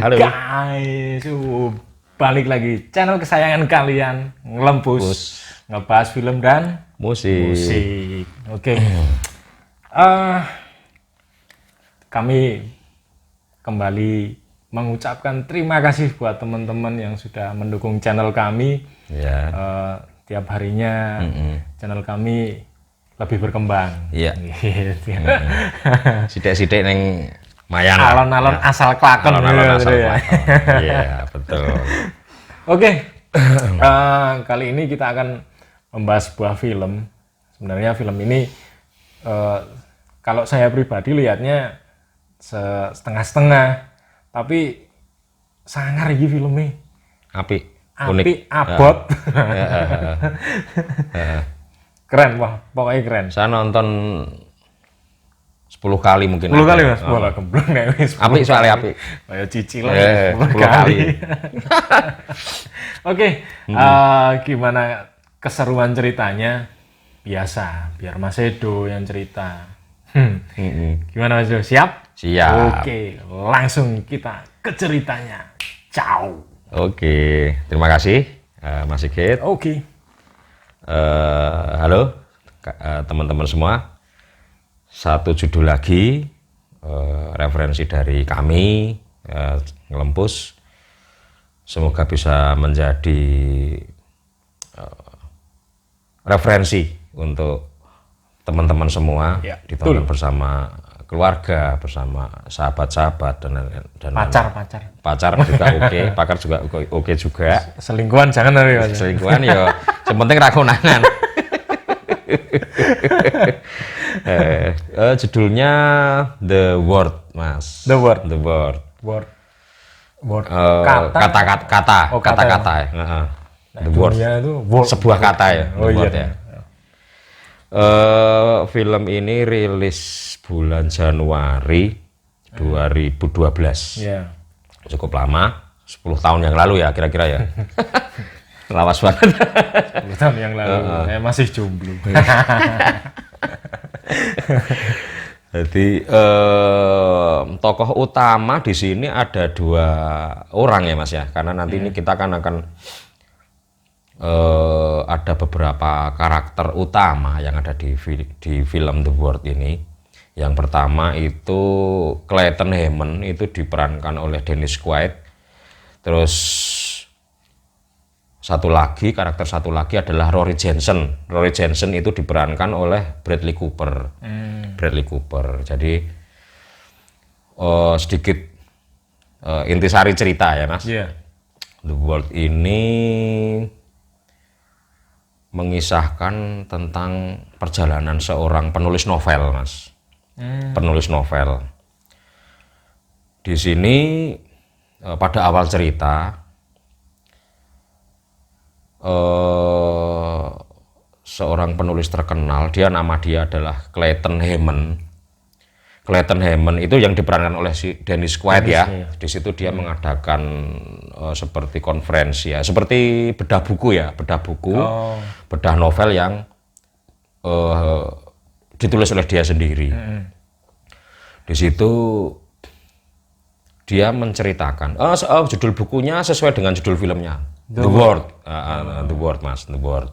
Halo guys, balik lagi channel kesayangan kalian, Ngelempus, ngebahas film dan musik. Oke. Kami kembali mengucapkan terima kasih buat teman-teman yang sudah mendukung channel kami. Ya. Tiap harinya channel kami lebih berkembang. Iya. Gitu. Sidik-sidik neng mayan. Alon-alon asal kelakon. Alon-alon asal ya. kelakon. Iya, betul. Oke. Kali ini kita akan membahas sebuah film. Sebenarnya film ini kalau saya pribadi lihatnya setengah-setengah, tapi sangar iki filmnya. Apik, unik, abot. Keren, wah, pokoknya keren. Saya nonton 10 kali mungkin. 10 kali Mas, bola gemblong nek wis. Apik soalnya apik. Kayak cicilan 10 10 kali. Oke, gimana keseruan ceritanya? Biasa, biar Mas Edo yang cerita. Gimana Mas Edo? Siap? Siap. Oke, langsung kita ke ceritanya. Ciao. Oke, terima kasih Mas Sigit. Oke. Halo teman-teman semua. Satu judul lagi, referensi dari kami, Ngelempus. Semoga bisa menjadi referensi untuk teman-teman semua, ya, ditonton bersama keluarga, bersama sahabat-sahabat dan pacar juga oke, pakar juga oke juga. Selingkuhan jangan tapi Mas. Selingkuhan ya, yang penting ra konangan. Judulnya The Word, Mas. The Word. Kata-kata ya. The Word. Itu word. Sebuah kata ya. Oh The Word, iya. ya. Film ini rilis bulan Januari 2012. Iya. Cukup lama, 10 tahun yang lalu ya kira-kira ya. Lawas banget. 10 tahun yang lalu. Saya masih jomblo. Jadi tokoh utama di sini ada 2 orang ya Mas ya, karena nanti ini kita akan ada beberapa karakter utama yang ada di film The Word ini. Yang pertama itu Clayton Hammond, itu diperankan oleh Dennis Quaid. Terus karakter satu lagi adalah Rory Jensen. Rory Jensen itu diperankan oleh Bradley Cooper. Jadi sedikit intisari cerita ya Mas. Yeah. The Word ini mengisahkan tentang perjalanan seorang penulis novel, Mas. Penulis novel. Di sini pada awal cerita seorang penulis terkenal, nama dia adalah Clayton Hammond. Clayton Hammond itu yang diperankan oleh si Dennis Quaid ya. Di situ dia mengadakan seperti konferensi ya, seperti bedah buku, bedah novel yang ditulis oleh dia sendiri. Di situ dia menceritakan, judul bukunya sesuai dengan judul filmnya, The Word. The Word, Mas, The Word.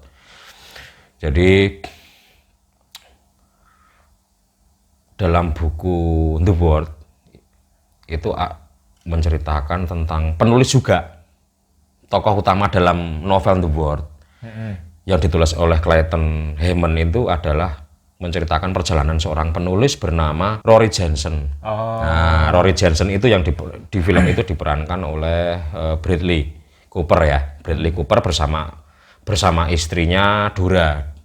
Jadi dalam buku The Word itu menceritakan tentang penulis juga, tokoh utama dalam novel The Word yang ditulis oleh Clayton Hammond itu adalah menceritakan perjalanan seorang penulis bernama Rory Jensen. Nah, Rory Jensen itu yang di film itu diperankan oleh Bradley Cooper ya. Bradley Cooper bersama istrinya Dora.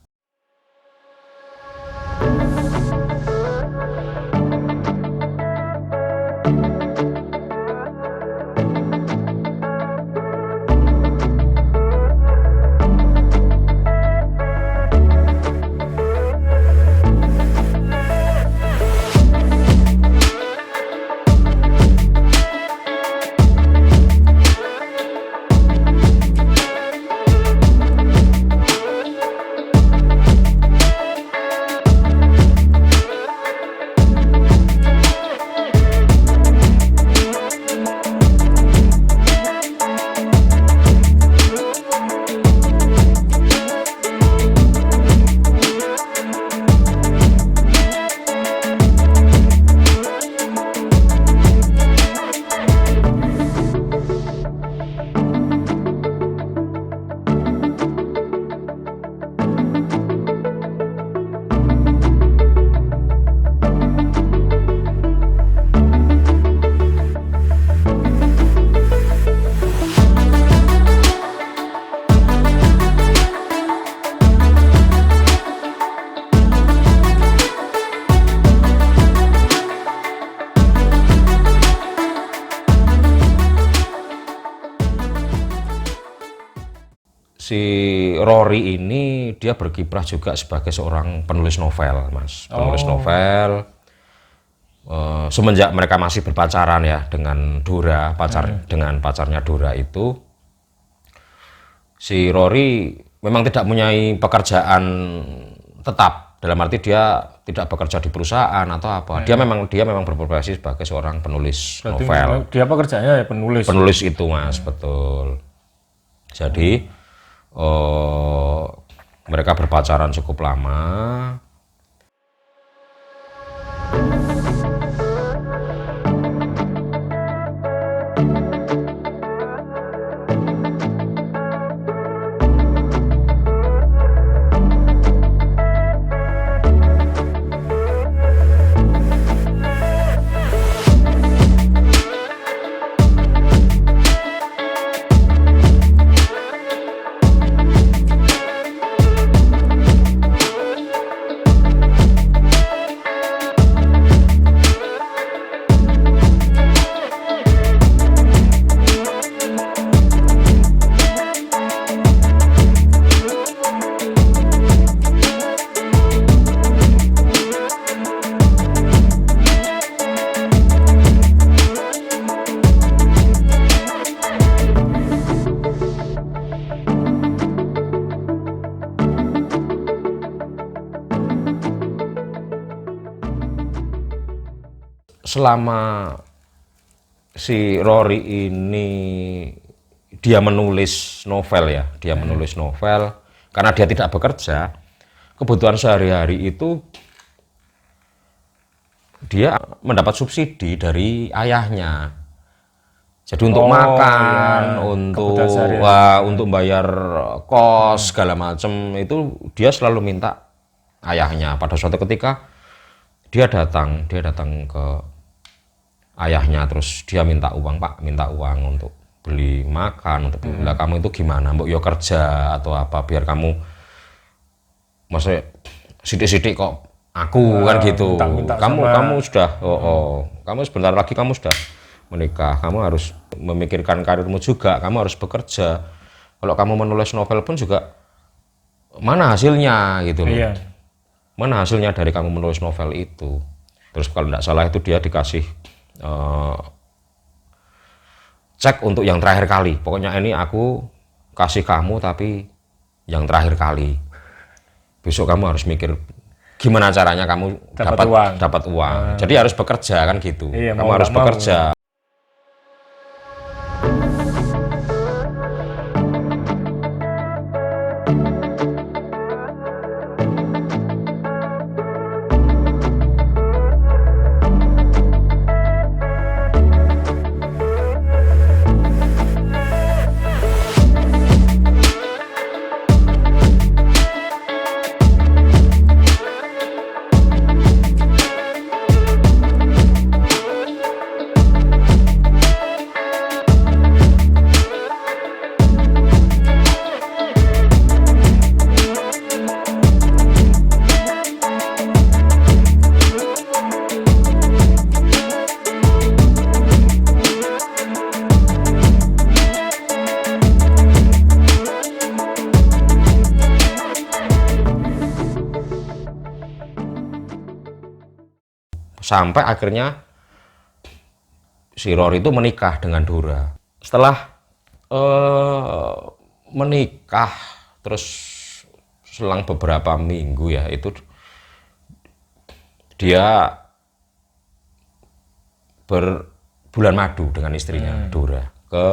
si Rory ini dia berkiprah juga sebagai seorang penulis novel, Mas. Penulis novel. Semenjak mereka masih berpacaran ya dengan Dora, dengan pacarnya Dora itu, si Rory memang tidak mempunyai pekerjaan tetap. Dalam arti dia tidak bekerja di perusahaan atau apa. Dia memang berprofesi sebagai seorang penulis novel. Dia pekerjaannya ya penulis. Penulis itu, Mas, betul. Jadi mereka berpacaran cukup lama. Selama si Rory ini dia menulis novel ya, menulis novel karena dia tidak bekerja, kebutuhan sehari-hari itu dia mendapat subsidi dari ayahnya. Jadi untuk makan, untuk bayar kos segala macam itu dia selalu minta ayahnya. Pada suatu ketika dia datang ke ayahnya, terus dia minta uang, Pak, minta uang untuk beli makan, untuk beli. Lah kamu itu gimana, mbok yo kerja atau apa biar kamu, maksudnya sidik-sidik kok aku kan gitu. Kamu sudah kamu sebentar lagi kamu sudah menikah, kamu harus memikirkan karirmu juga, kamu harus bekerja. Kalau kamu menulis novel pun juga mana hasilnya gitu loh. Iya. Mana hasilnya dari kamu menulis novel itu. Terus kalau tidak salah itu dia dikasih cek untuk yang terakhir kali. Pokoknya ini aku kasih kamu tapi yang terakhir kali. Besok kamu harus mikir gimana caranya kamu dapat uang. Jadi harus bekerja kan gitu. Iya, kamu harus bekerja. Sampai akhirnya si Rory itu menikah dengan Dora. Setelah menikah, terus selang beberapa minggu ya, itu dia berbulan madu dengan istrinya Dora ke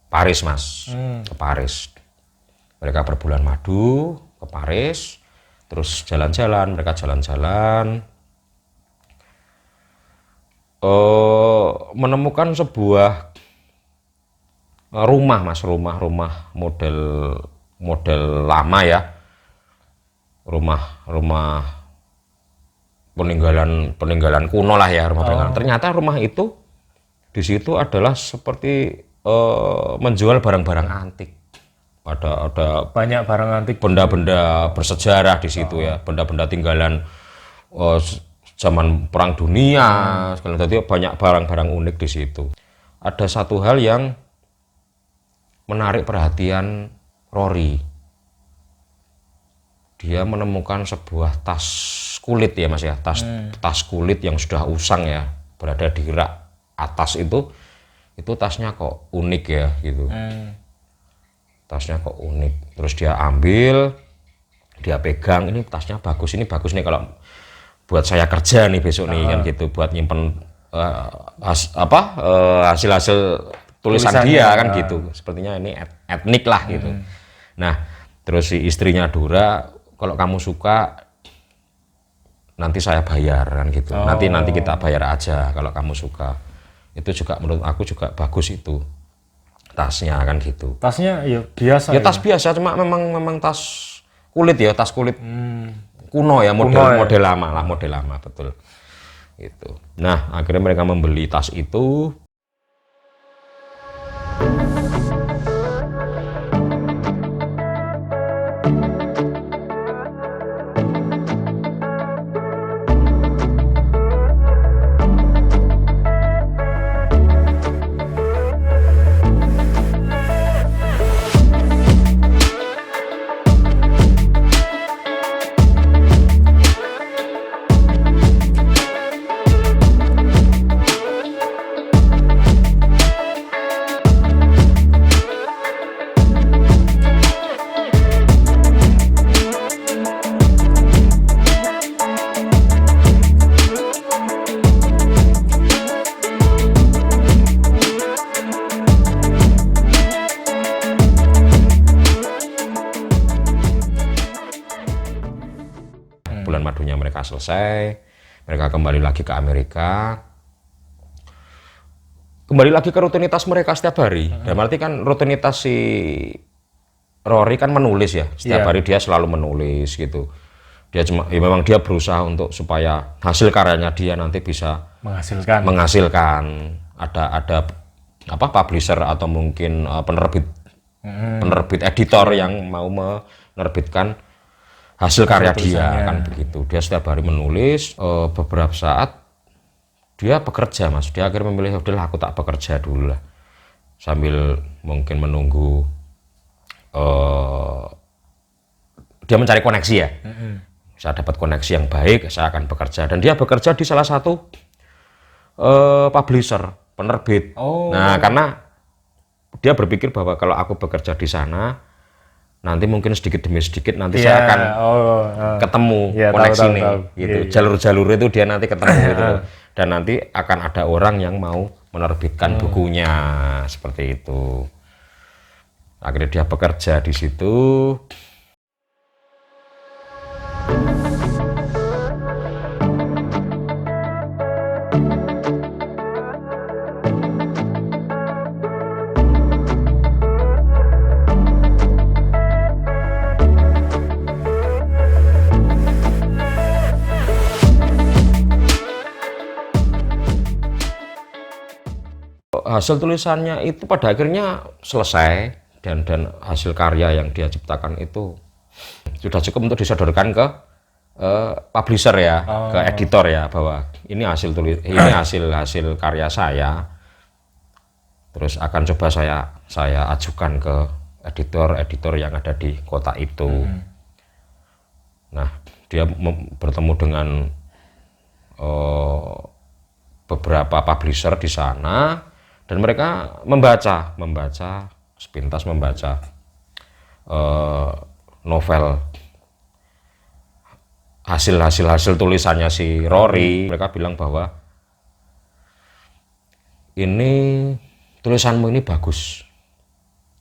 Paris, Mas. Ke Paris. Mereka berbulan madu ke Paris, terus mereka jalan-jalan. Menemukan sebuah rumah, Mas, rumah model lama ya, rumah peninggalan kuno lah ya, rumah peninggalan. Ternyata rumah itu di situ adalah seperti menjual barang-barang antik. Ada banyak barang antik, benda-benda bersejarah di situ ya, benda-benda tinggalan zaman Perang Dunia, sekali lagi banyak barang-barang unik di situ. Ada satu hal yang menarik perhatian Rory. Dia menemukan sebuah tas kulit ya Mas ya, tas kulit yang sudah usang ya, berada di rak atas itu tasnya kok unik ya gitu. Tasnya kok unik. Terus dia ambil, dia pegang, ini tasnya bagus, ini bagus nih kalau buat saya kerja nih besok nih kan gitu, buat nyimpen hasil-hasil tulisan dia kan gitu. Sepertinya ini etnik lah gitu. Nah, terus si istrinya Dora, kalau kamu suka nanti saya bayar kan gitu. Nanti kita bayar aja kalau kamu suka. Itu juga menurut aku juga bagus itu. Tasnya kan gitu. Tasnya ya biasa. Ya tas biasa, cuma memang tas kulit ya, tas kulit kuno ya, model lama betul. Itu. Nah, akhirnya mereka membeli tas itu. Bulan madunya mereka selesai, mereka kembali lagi ke Amerika, kembali lagi ke rutinitas mereka setiap hari. Dan berarti kan rutinitas si Rory kan menulis ya, setiap hari dia selalu menulis gitu. Dia cuma, ya memang dia berusaha untuk supaya hasil karyanya dia nanti bisa menghasilkan. Ada apa publisher atau mungkin penerbit editor yang mau menerbitkan hasil karya dia kan begitu. Dia setiap hari menulis. Beberapa saat dia bekerja Mas. Dia akhirnya memilih udahlah aku tak bekerja dulu lah, sambil mungkin menunggu dia mencari koneksi ya. Saya dapat koneksi yang baik, saya akan bekerja. Dan dia bekerja di salah satu publisher, penerbit. Nah, karena dia berpikir bahwa kalau aku bekerja di sana, nanti mungkin sedikit demi sedikit nanti saya akan ketemu koneksi ini gitu. Jalur-jalur itu dia nanti ketemu gitu. Dan nanti akan ada orang yang mau menerbitkan bukunya seperti itu. Akhirnya dia bekerja di situ. Hasil tulisannya itu pada akhirnya selesai, dan hasil karya yang dia ciptakan itu sudah cukup untuk disodorkan ke publisher ya, ke editor ya, bahwa ini hasil karya saya, terus akan coba saya ajukan ke editor yang ada di kota itu. Nah, dia bertemu dengan beberapa publisher di sana. Dan mereka membaca sepintas novel hasil tulisannya si Rory. Mereka bilang bahwa ini tulisanmu ini bagus,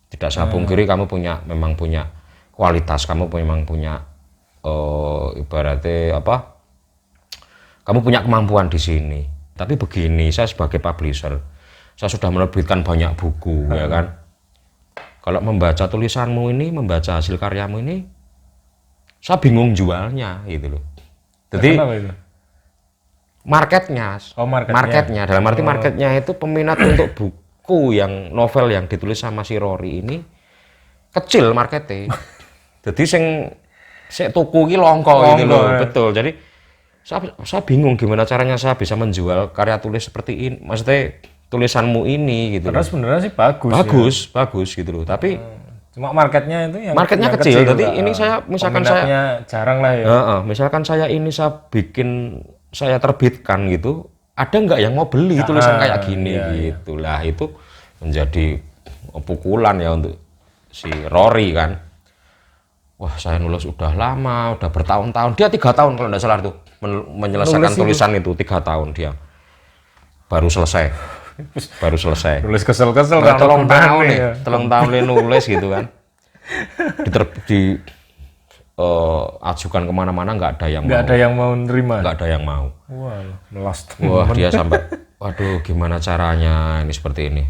tidak saya pungkiri kamu memang punya kualitas, kamu memang punya ibaratnya apa, kamu punya kemampuan di sini. Tapi begini, saya sebagai publisher, saya sudah menerbitkan banyak buku, ya kan. Kalau membaca tulisanmu ini, membaca hasil karyamu ini, saya bingung jualnya, gitu loh. Jadi marketnya, dalam arti marketnya itu peminat untuk buku yang novel yang ditulis sama si Rory ini kecil marketnya. Jadi sing tuku iki longko gitu loh, betul. Jadi saya bingung gimana caranya saya bisa menjual karya tulis seperti ini. Maksudnya tulisanmu ini gitu. Padahal sebenarnya sih bagus. Bagus gitu loh. Tapi Cuma marketnya itu yang marketnya yang kecil. Jadi Kak. ini saya misalkan Peminatnya jarang lah ya. misalkan saya ini saya terbitkan gitu, ada nggak yang mau beli tulisan kayak gini gitu lah. Itu menjadi pukulan ya untuk si Rory kan. Wah, saya nulis udah lama, udah bertahun-tahun. Dia 3 tahun kalau nggak salah tuh menyelesaikan tulisan itu 3 tahun dia baru selesai. Nulis kesel-kesel Nah, kalau telung tahun nih, ya. telung tahun dia nulis gitu kan. Ajukan kemana-mana nggak ada yang Nggak mau. ada yang mau nerima. Nggak ada yang mau. Wah, melas. Wah, dia sampai, waduh gimana caranya ini seperti ini.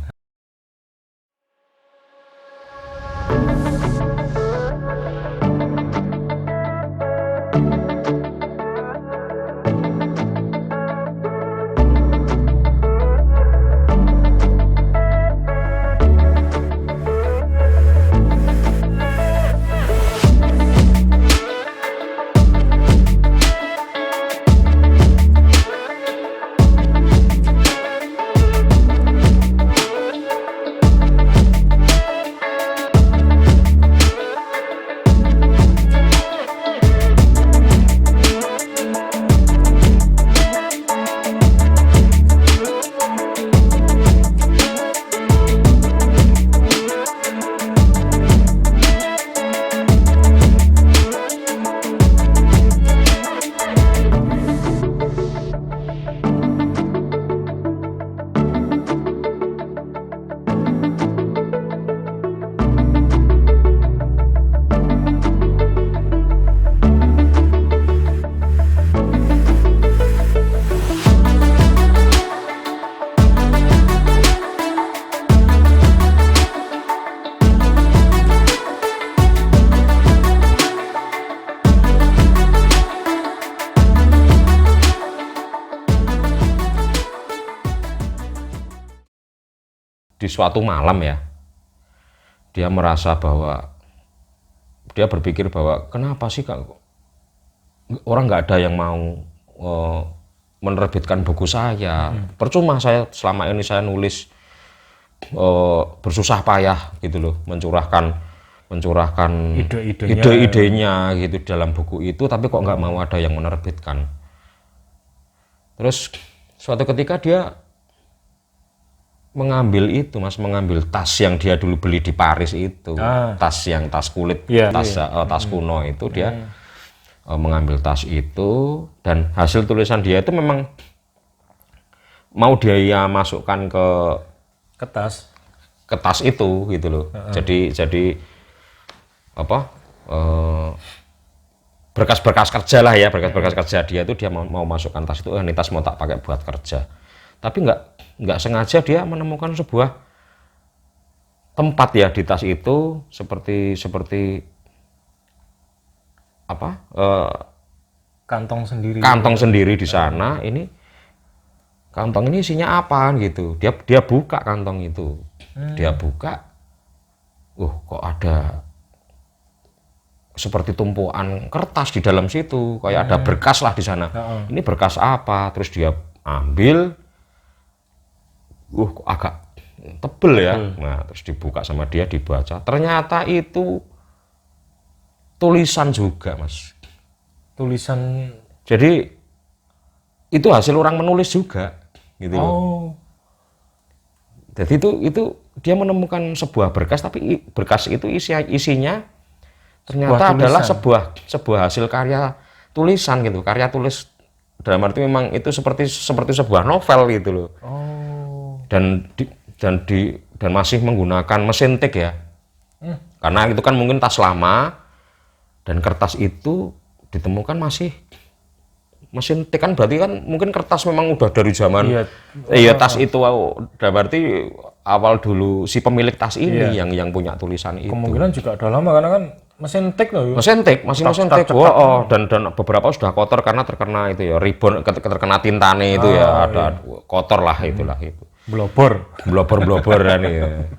Di suatu malam ya, dia merasa bahwa dia berpikir bahwa kenapa sih Kak, orang nggak ada yang mau menerbitkan buku saya. Percuma saya selama ini saya nulis bersusah payah gitu loh, mencurahkan ide-idenya gitu dalam buku itu, tapi kok nggak mau ada yang menerbitkan. Terus suatu ketika dia mengambil tas yang dia dulu beli di Paris itu, tas kulit, tas kuno itu, dia mengambil tas itu, dan hasil tulisan dia itu memang mau dia masukkan ke tas itu gitu loh. Jadi apa, berkas-berkas kerja lah ya, berkas-berkas kerja dia itu dia mau masukkan tas itu, ini tas mau tak pakai buat kerja. Tapi nggak sengaja dia menemukan sebuah tempat ya di tas itu, seperti apa, kantong sendiri di sana. Ini kantong ini isinya apa gitu. Dia buka kantong itu, dia buka, kok ada seperti tumpuan kertas di dalam situ, kayak ada berkas lah di sana. Ini berkas apa? Terus dia ambil, kok agak tebel ya. Nah, terus dibuka sama dia, dibaca. Ternyata itu tulisan juga, Mas. Tulisan. Jadi itu hasil orang menulis juga, gitu loh. Jadi itu dia menemukan sebuah berkas, tapi berkas itu isinya ternyata adalah sebuah hasil karya tulisan gitu. Karya tulis dalam arti memang itu seperti sebuah novel gitu loh. Dan masih menggunakan mesin tik ya. Karena itu kan mungkin tas lama, dan kertas itu ditemukan masih mesin tik, kan berarti kan mungkin kertas memang udah dari zaman tas itu, berarti awal dulu si pemilik tas ini yang punya tulisan itu. Kemungkinan juga udah lama karena kan mesin tik loh. Mesin tik, masih mesin tik. Dan beberapa sudah kotor karena terkena itu ya, ribon, terkena tintane itu ya, ada kotor lah itulah itu. Blobor kan ya.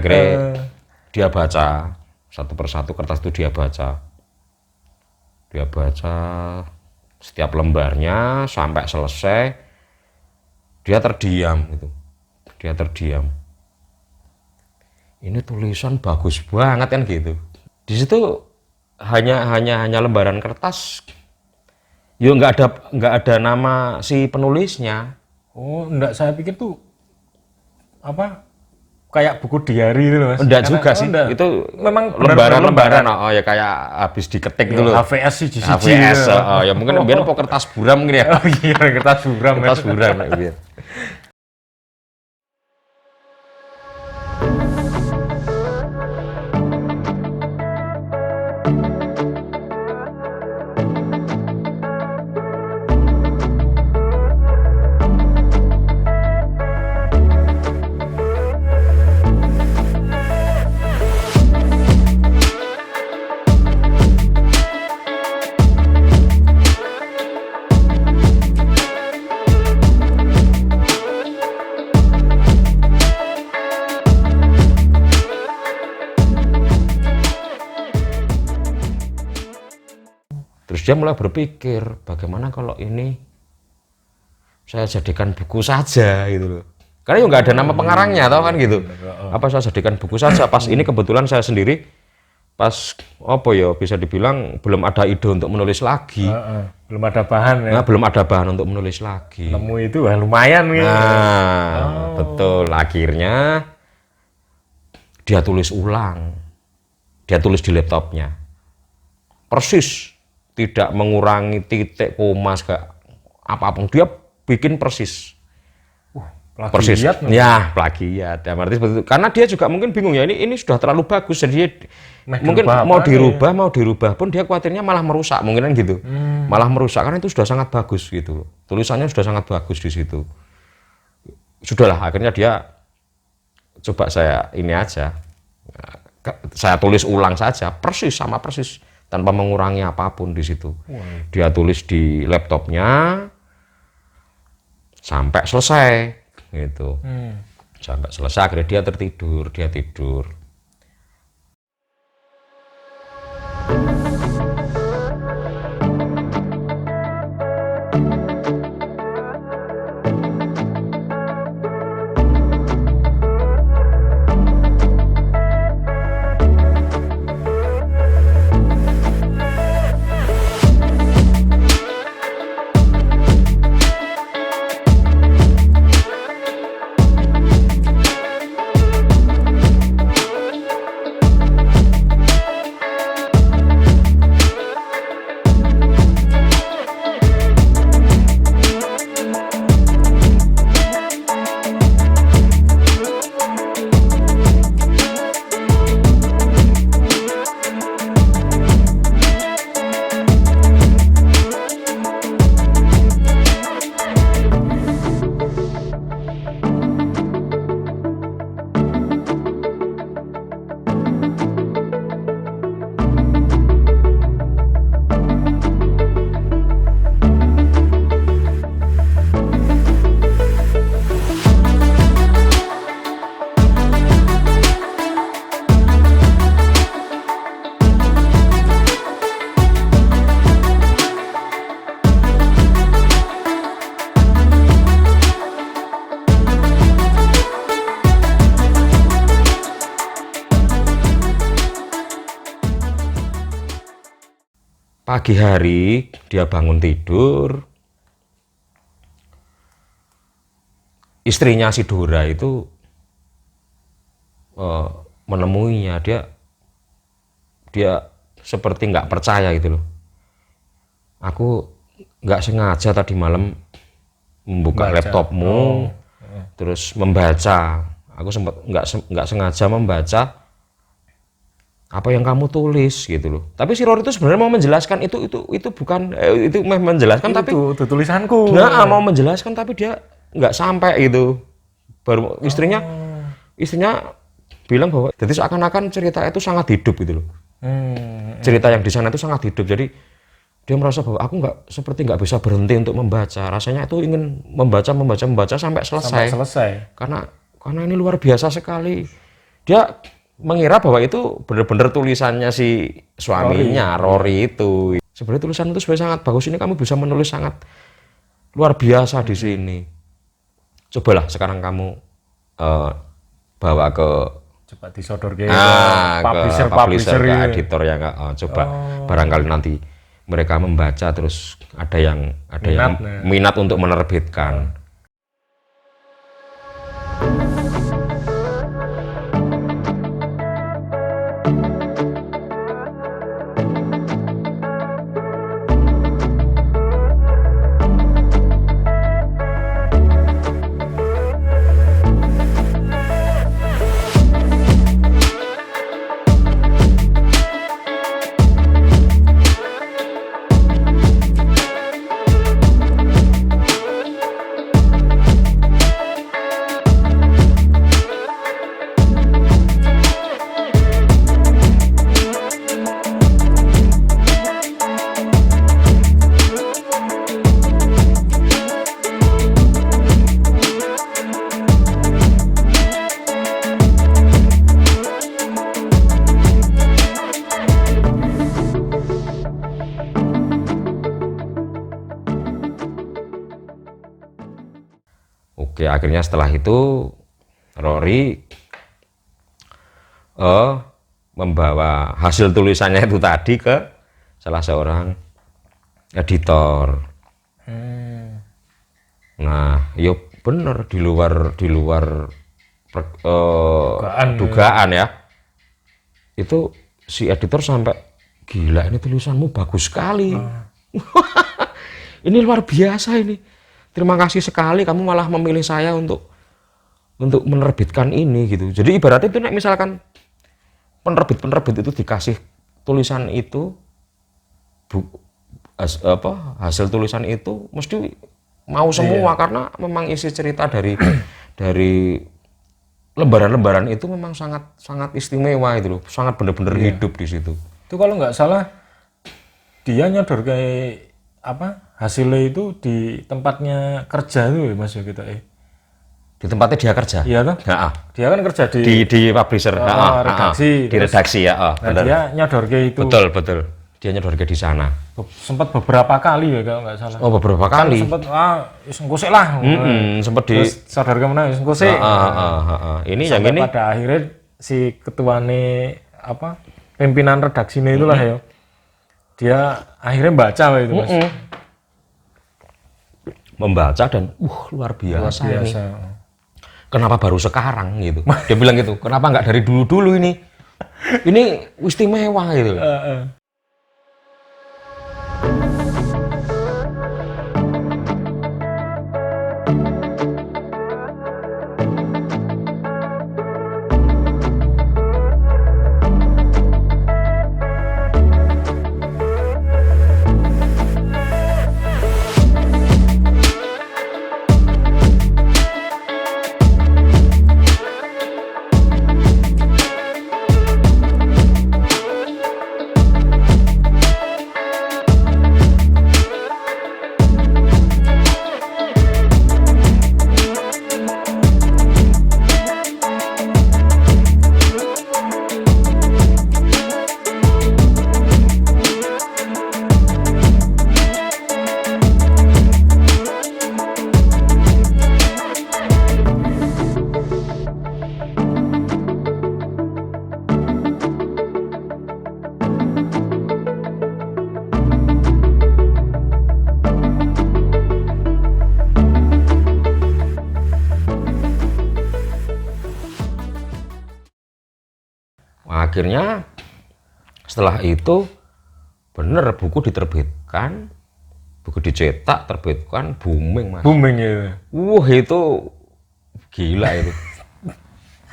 Akhirnya dia baca satu persatu kertas itu, dia baca setiap lembarnya sampai selesai. Dia terdiam gitu, ini tulisan bagus banget kan gitu. Di situ hanya lembaran kertas, yo nggak ada nama si penulisnya. Oh, enggak, saya pikir tuh apa kayak buku diary itu loh, Mas. Enggak juga sih. enggak. Itu Memang lembaran. Oh ya kayak habis diketik gitu loh. HVS sih HVS. Oh ya mungkin biar kertas buram mungkin ya. Oh iya, kertas buram. Kertas buram biar. Terus dia mulai berpikir, bagaimana kalau ini saya jadikan buku saja gitu loh. Karena ya nggak ada nama pengarangnya, tau kan gitu. Apa saya jadikan buku saja? Pas ini kebetulan saya sendiri, pas apa ya bisa dibilang belum ada ide untuk menulis lagi. Belum ada bahan ya. Nah, belum ada bahan untuk menulis lagi. Nemu itu lumayan gitu. Nah, betul. Akhirnya dia tulis ulang. Dia tulis di laptopnya. Persis. Tidak mengurangi titik, koma, apapun. Dia bikin persis. Persis. Ya, plagiat. Ya, berarti seperti itu. Karena dia juga mungkin bingung ya, ini sudah terlalu bagus. Jadi dia mungkin mau dirubah pun dia khawatirnya malah merusak. Mungkin kan gitu. Malah merusak, karena itu sudah sangat bagus gitu. Tulisannya sudah sangat bagus di situ. Sudahlah, akhirnya dia coba saya ini aja. Saya tulis ulang saja, persis sama persis. Tanpa mengurangi apapun di situ. Dia tulis di laptopnya sampai selesai gitu. Sampai selesai akhirnya dia tidur. Pagi hari dia bangun tidur, istrinya si Dora itu menemuinya. Dia seperti nggak percaya gitu loh. Aku nggak sengaja tadi malam membuka laptopmu, terus membaca. Aku sempat nggak sengaja membaca apa yang kamu tulis gitu loh. Tapi si Rory itu sebenarnya mau menjelaskan itu bukan itu menjelaskan itu, tapi itu tulisanku. Nah, mau menjelaskan tapi dia nggak sampai gitu. Baru istrinya bilang bahwa jadi seakan-akan cerita itu sangat hidup gitu loh. Cerita yang di sana itu sangat hidup. Jadi dia merasa bahwa aku nggak bisa berhenti untuk membaca. Rasanya itu ingin membaca sampai selesai. Sampai selesai. Karena ini luar biasa sekali. dia mengira bahwa itu benar-benar tulisannya si suaminya, Rory itu. Sebenarnya tulisan itu sebenarnya sangat bagus, ini kamu bisa menulis sangat luar biasa di sini. Cobalah sekarang kamu bawa ke Cepat disodor ke publisher, ke gitu. editor yang coba barangkali nanti mereka membaca terus ada yang minat untuk menerbitkan. Oke, akhirnya setelah itu Rory membawa hasil tulisannya itu tadi ke salah seorang editor. Nah, yuk bener di luar dugaan ya. Itu si editor sampai gila, ini tulisanmu bagus sekali. Ini luar biasa ini. Terima kasih sekali kamu malah memilih saya untuk menerbitkan ini gitu. Jadi ibaratnya itu misalkan penerbit itu dikasih tulisan itu hasil tulisan itu mesti mau semua karena memang isi cerita dari lembaran-lembaran itu memang sangat istimewa itu loh, sangat benar-benar hidup di situ. Itu kalau nggak salah dia nyodor kayak hasilnya itu di tempatnya kerja itu ya Mas kita di tempatnya dia kerja. Iya toh? Dia kan kerja di publisher, redaksi. Di redaksi ya, benar. Dia nyodor kayak itu. Betul. Dia nyodor kayak di sana. Sempat beberapa kali ya kalau nggak salah. Oh, beberapa kali. Sempat ngusik lah. Sempat di sodor ke mana ngusik. Ini yang ini pada akhirnya si ketuane pimpinan redaksinya itulah ya. Dia akhirnya baca itu Mas. Membaca dan luar biasa ini. Kenapa baru sekarang gitu? Dia bilang gitu. Kenapa nggak dari dulu ini? Ini istimewa gitu. Akhirnya setelah itu bener buku diterbitkan, buku dicetak, terbitkan, booming Mas. Booming ya. Itu gila itu.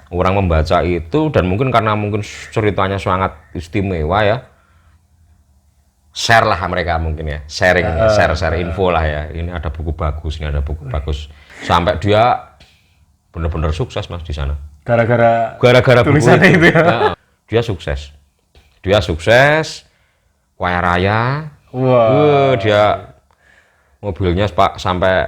Orang membaca itu dan mungkin karena ceritanya sangat istimewa ya. Share lah mereka mungkin ya, share info lah ya. Ini ada buku bagus, ini ada buku bagus. Sampai dia benar-benar sukses Mas di sana. Gara-gara tulisannya itu ya. Dia sukses, kaya raya. Wah. Dia mobilnya sampai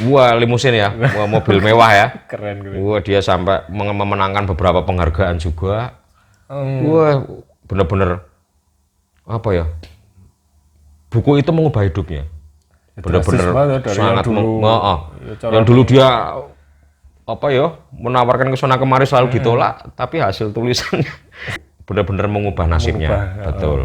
Wah, limusin ya, wah, mobil mewah ya. Keren. Wah, dia sampai memenangkan beberapa penghargaan juga. Hmm. Wah, bener-bener apa ya? Buku itu mengubah hidupnya. Bener-bener Drastis banget dari sangat yang dulu. Ya, cara yang dulu dia apa ya menawarkan ke sana kemari selalu ditolak, tapi hasil tulisannya bener-bener mengubah nasibnya. Mengubah, Betul.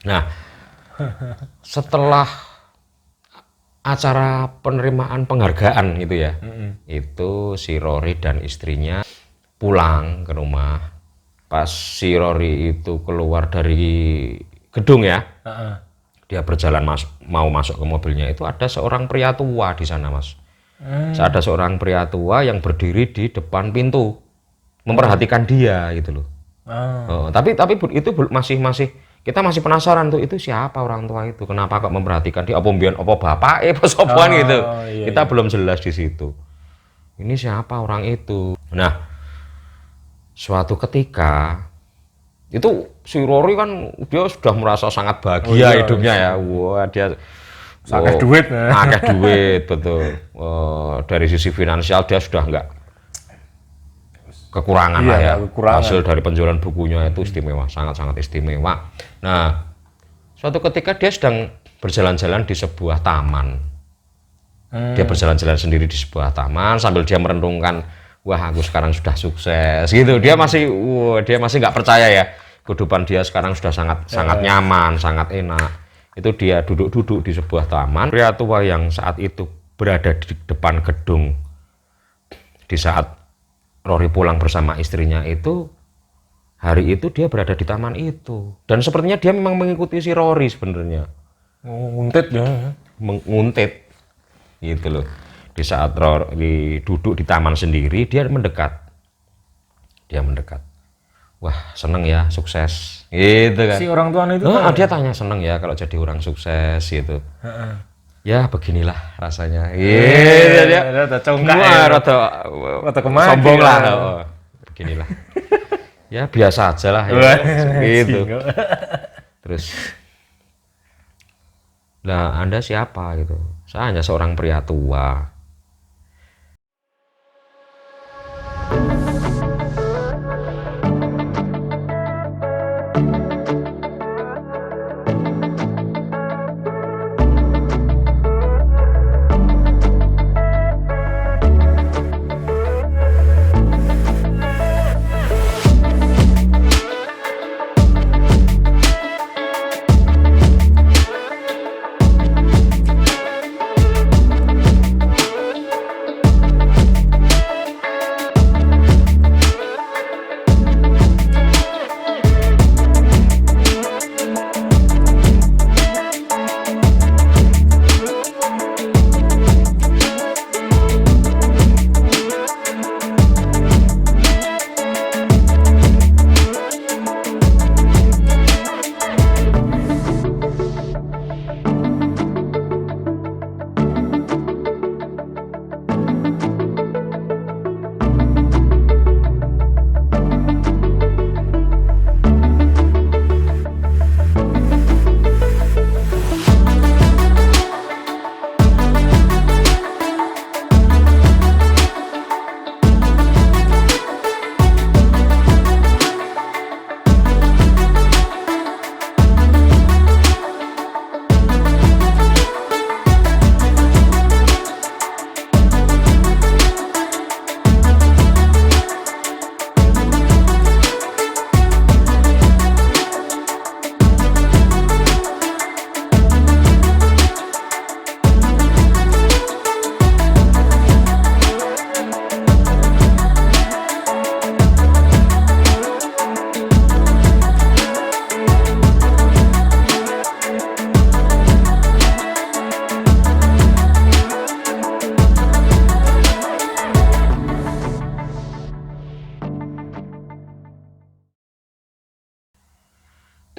Nah, setelah acara penerimaan penghargaan itu ya, itu si Rory dan istrinya pulang ke rumah. Pas si Rory itu keluar dari gedung ya, dia berjalan mau masuk ke mobilnya, itu ada seorang pria tua di sana, Mas. Ada seorang pria tua yang berdiri di depan pintu, memperhatikan dia gitu loh. Tapi itu masih kita masih penasaran tuh, itu siapa orang tua itu, kenapa kok memperhatikan dia, apa mbiyen apa bapak sopan gitu. Iya, Kita belum jelas di situ. Ini siapa orang itu. Nah, suatu ketika itu si Rory kan dia sudah merasa sangat bahagia hidupnya ya. Wah, dia akeh duit. Akeh duit, betul. Dari sisi finansial dia sudah enggak kekurangan lah ya. Hasil dari penjualan bukunya itu istimewa, sangat-sangat istimewa. Nah, suatu ketika dia sedang berjalan-jalan di sebuah taman. Dia berjalan-jalan sendiri di sebuah taman sambil dia merenungkan, wah aku sekarang sudah sukses gitu. Dia masih nggak percaya ya, kehidupan dia sekarang sudah sangat nyaman, sangat enak. Itu dia duduk-duduk di sebuah taman. Pria tua yang saat itu berada di depan gedung di saat Rory pulang bersama istrinya itu, hari itu dia berada di taman itu. Dan sepertinya dia memang mengikuti si Rory sebenarnya. Nguntit ya. Menguntit gitu loh. Di saat Rory duduk di taman sendiri, dia mendekat. Wah, seneng ya, sukses. Gitu kan. Si orang tua itu dia tanya, seneng ya kalau jadi orang sukses gitu. Ya beginilah rasanya. Iya, dia rada congkak ya. Rada kemaki. Sombong lah. Beginilah. Ya biasa aja lah ya. Gitu. Terus, lah Anda siapa gitu? Saya hanya seorang pria tua.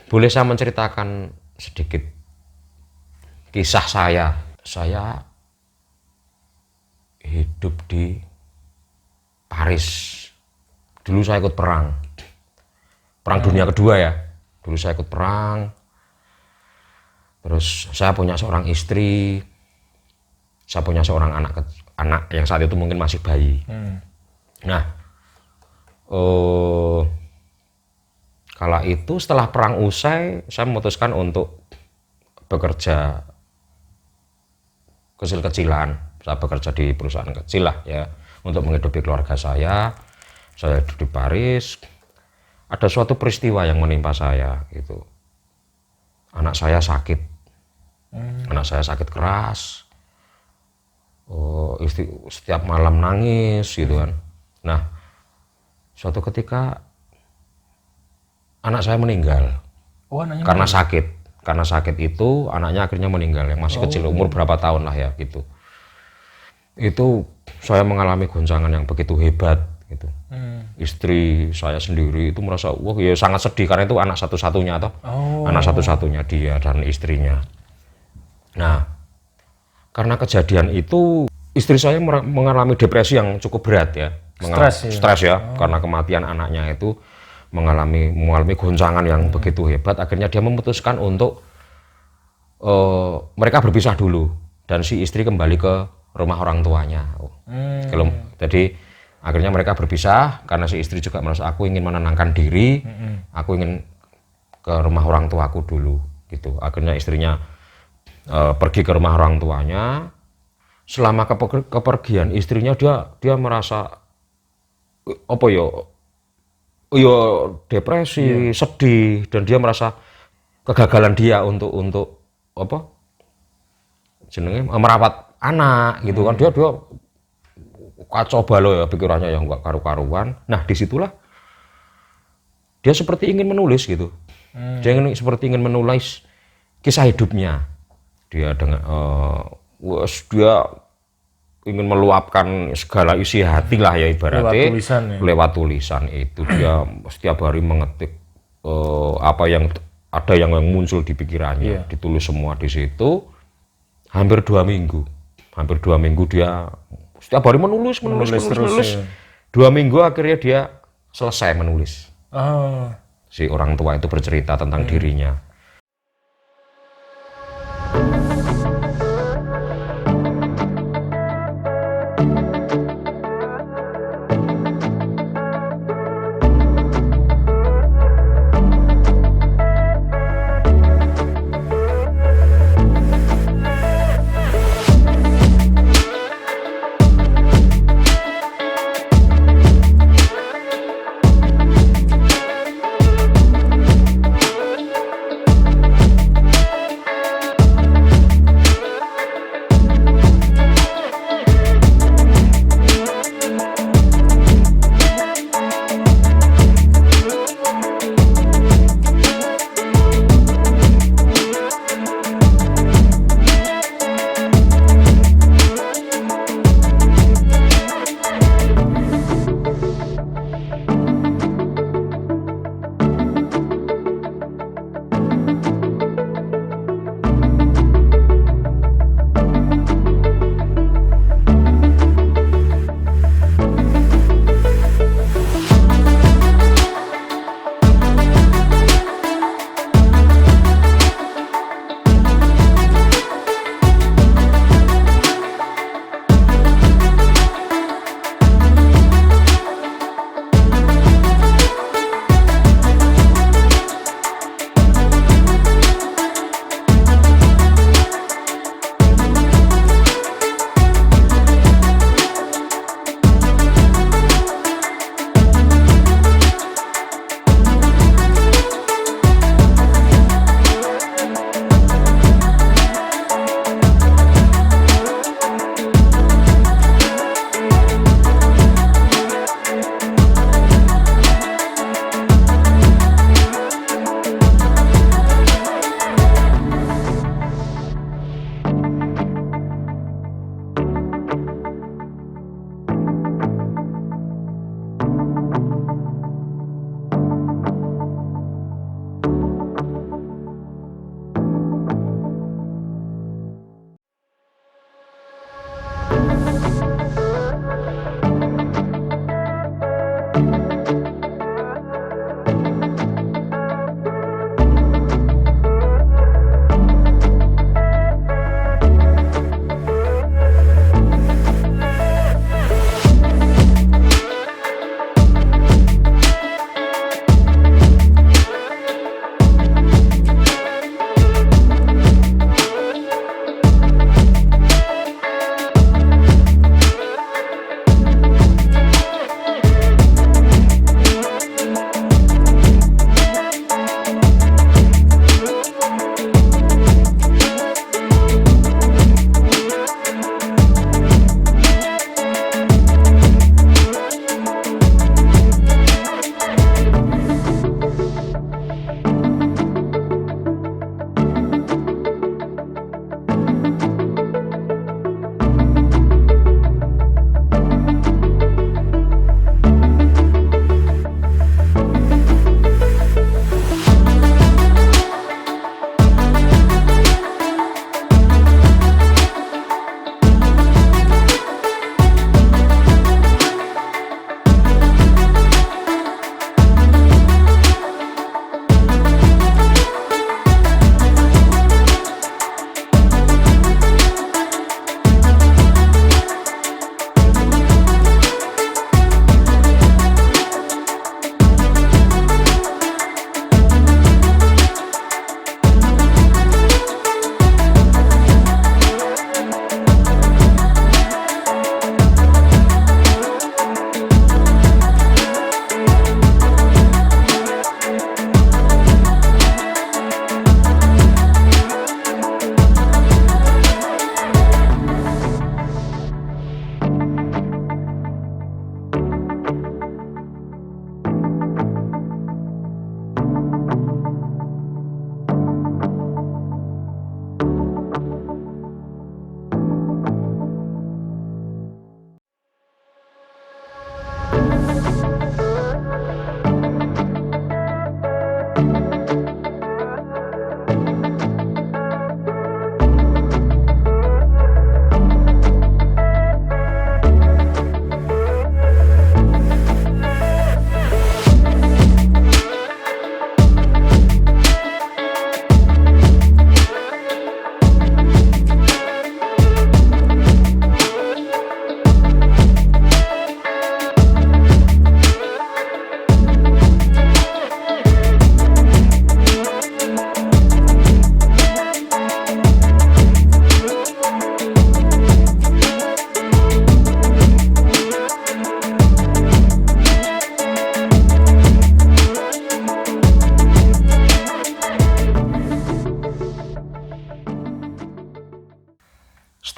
Boleh saya menceritakan sedikit kisah saya. Saya hidup di Paris. Dulu saya ikut perang dunia kedua ya. Dulu saya ikut perang. Terus saya punya seorang istri. Saya punya seorang anak yang saat itu mungkin masih bayi. Nah, kala itu setelah perang usai, saya memutuskan untuk bekerja kecil-kecilan. Saya bekerja di perusahaan kecil lah ya, untuk menghidupi keluarga saya. Saya hidup di Paris. Ada suatu peristiwa yang menimpa saya gitu. Anak saya sakit. Anak saya sakit keras. Setiap malam nangis gitu kan. Nah, suatu ketika anak saya meninggal. Karena sakit. Karena sakit itu anaknya akhirnya meninggal, yang masih kecil, umur berapa tahun lah ya gitu. Itu saya mengalami goncangan yang begitu hebat gitu. Istri saya sendiri itu merasa wah ya sangat sedih karena itu anak satu-satunya toh. Anak satu-satunya dia dan istrinya. Nah, karena kejadian itu istri saya mengalami depresi yang cukup berat ya. Stres ya, karena kematian anaknya itu mengalami goncangan yang begitu hebat. Akhirnya dia memutuskan untuk mereka berpisah dulu dan si istri kembali ke rumah orang tuanya. Jadi akhirnya mereka berpisah karena si istri juga merasa aku ingin menenangkan diri, aku ingin ke rumah orang tuaku dulu gitu. Akhirnya istrinya pergi ke rumah orang tuanya. Selama kepergian istrinya dia merasa apa ya depresi, sedih, dan dia merasa kegagalan dia untuk apa jenenge merawat anak gitu kan. Dia kacau balau ya pikirannya yang enggak karu-karuan. Nah, disitulah dia seperti ingin menulis gitu. Dia ingin menulis kisah hidupnya. Dia dengan dia ingin meluapkan segala isi hati lah ya ibaratnya lewat tulisan itu. Dia setiap hari mengetik apa yang ada yang muncul di pikirannya, ditulis semua di situ. Hampir 2 minggu dia setiap hari menulis terus. 2 minggu akhirnya dia selesai menulis. Si orang tua itu bercerita tentang dirinya.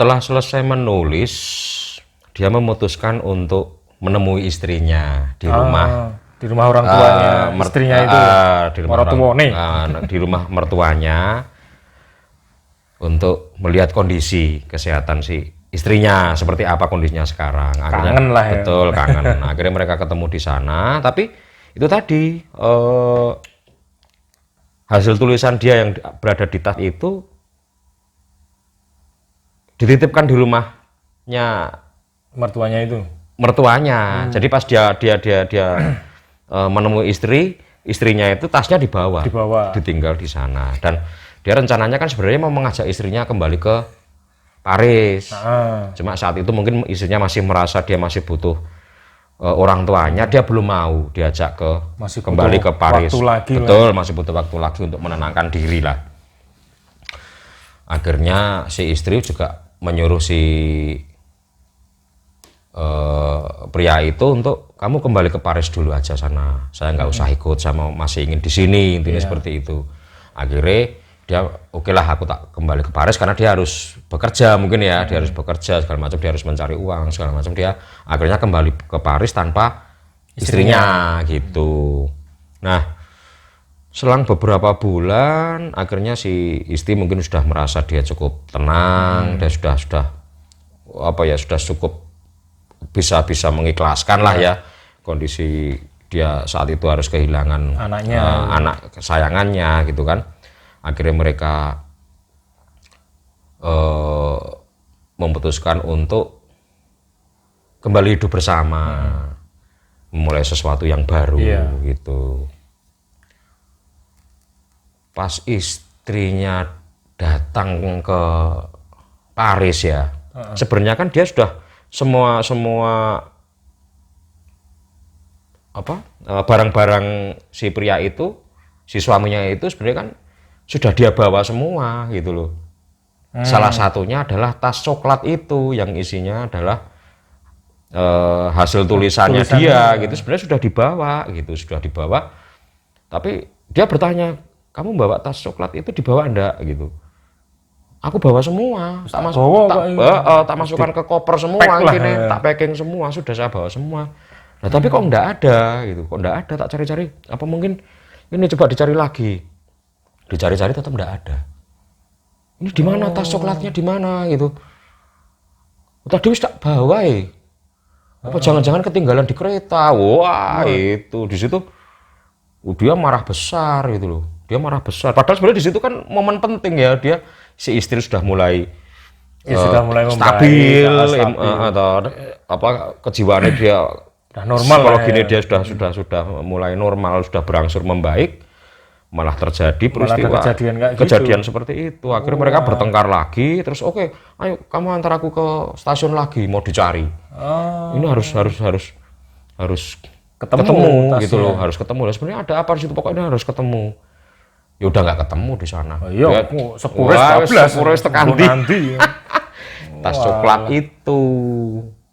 setelah selesai menulis, dia memutuskan untuk menemui istrinya di rumah. Di rumah orang tuanya, istrinya itu. Di rumah di rumah mertuanya untuk melihat kondisi kesehatan si istrinya seperti apa kondisinya sekarang. Akhirnya, kangen lah ya. Betul, kangen. Akhirnya mereka ketemu di sana, tapi itu tadi hasil tulisan dia yang berada di tas itu dititipkan di rumahnya mertuanya itu. Jadi pas dia menemui istrinya itu tasnya dibawa, ditinggal di sana. Dan dia rencananya kan sebenarnya mau mengajak istrinya kembali ke Paris. Cuma saat itu mungkin istrinya masih merasa dia masih butuh orang tuanya, dia belum mau diajak kembali ke Paris. Betul, masih butuh waktu lagi untuk menenangkan diri lah. Akhirnya si istri juga menyuruh si pria itu untuk kamu kembali ke Paris dulu aja sana, saya nggak usah ikut, sama masih ingin di sini, intinya seperti itu. Akhirnya dia oke lah, aku tak kembali ke Paris karena dia harus bekerja mungkin ya, dia harus bekerja segala macam, dia harus mencari uang segala macam. Dia akhirnya kembali ke Paris tanpa istrinya gitu. Nah, selang beberapa bulan akhirnya si istri mungkin sudah merasa dia cukup tenang, dia sudah cukup bisa mengikhlaskan lah ya kondisi dia saat itu harus kehilangan anak kesayangannya gitu kan. Akhirnya mereka memutuskan untuk kembali hidup bersama, memulai sesuatu yang baru gitu. Pas istrinya datang ke Paris ya, sebenarnya kan dia sudah semua barang-barang si pria itu, si suaminya itu sebenarnya kan sudah dia bawa semua gitu loh. Salah satunya adalah tas coklat itu yang isinya adalah hasil tulisannya dia gitu, sebenarnya sudah dibawa. Tapi dia bertanya, kamu bawa tas coklat itu dibawa enggak gitu? Aku bawa semua, tak masukkan ke koper semua, tak packing semua, sudah saya bawa semua. Nah tapi kok enggak ada gitu, tak cari-cari, apa mungkin ini coba dicari lagi, dicari-cari tetap enggak ada. Ini di mana tas coklatnya, di mana gitu? Tadi wis tak bawa apa jangan-jangan ketinggalan di kereta? Wah itu di situ dia marah besar gitu loh. Dia marah besar. Padahal sebenarnya di situ kan momen penting ya, si istri sudah mulai stabil, atau kejiwaannya dia normal, psikologinya dia sudah mulai normal, sudah berangsur membaik. Malah terjadi peristiwa kejadian seperti itu. Akhirnya mereka bertengkar lagi, terus oke, ayo kamu antar aku ke stasiun lagi, mau dicari. Ini harus ketemu gitu loh, harus ketemu. Sebenarnya ada apa di situ, pokoknya harus ketemu. Ya udah nggak ketemu di sana. Sepures tekan nanti. Tas coklat itu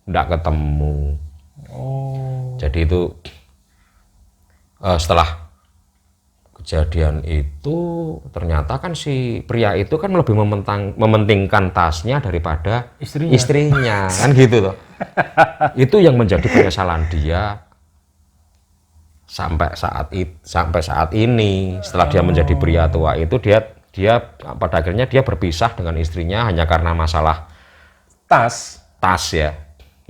nggak ketemu. Jadi itu setelah kejadian itu ternyata kan si pria itu kan lebih mementingkan tasnya daripada istrinya kan gitu loh. Itu yang menjadi penyesalan dia sampai saat ini. Setelah dia menjadi pria tua itu dia pada akhirnya dia berpisah dengan istrinya hanya karena masalah tas ya,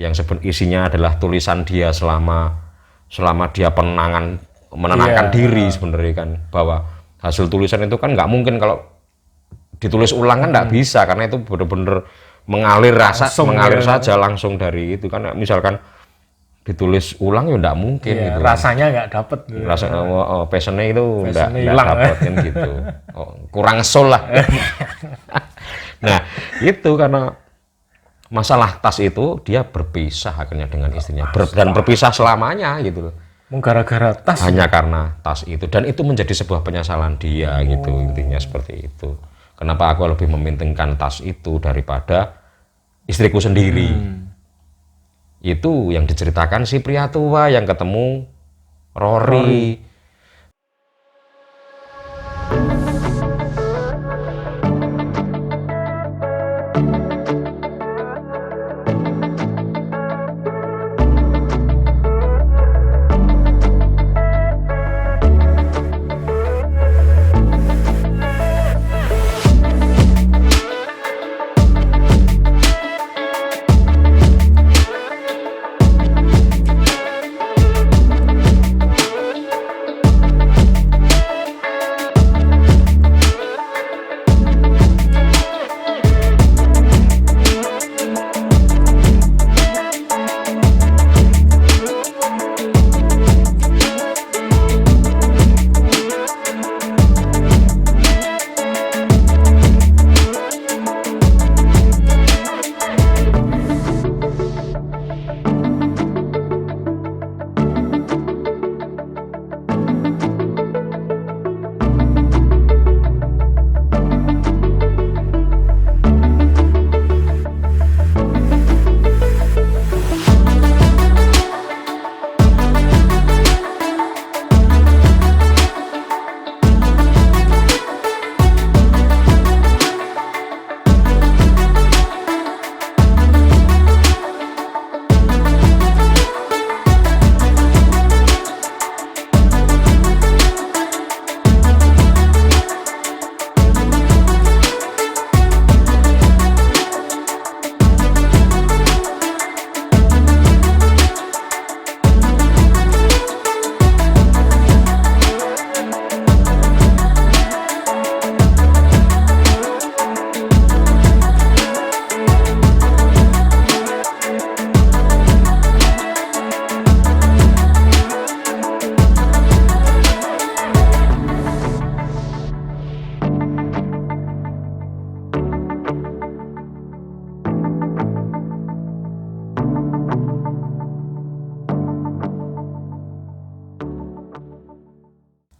yang isinya adalah tulisan dia selama dia menenangkan diri sebenarnya kan, bahwa hasil tulisan itu kan nggak mungkin kalau ditulis ulang kan nggak bisa, karena itu benar-benar mengalir saja langsung dari itu kan. Misalkan ditulis ulang ya nggak mungkin gitu. Rasanya nggak dapet gitu. Passionnya itu nggak dapet kan gitu. Kurang soul lah. Nah itu karena masalah tas itu dia berpisah akhirnya dengan istrinya, dan berpisah selamanya gitu loh. Gara-gara tas. Hanya karena tas itu, dan itu menjadi sebuah penyesalan dia gitu, intinya seperti itu. Kenapa aku lebih mementingkan tas itu daripada istriku sendiri? Itu yang diceritakan si pria tua yang ketemu Rory.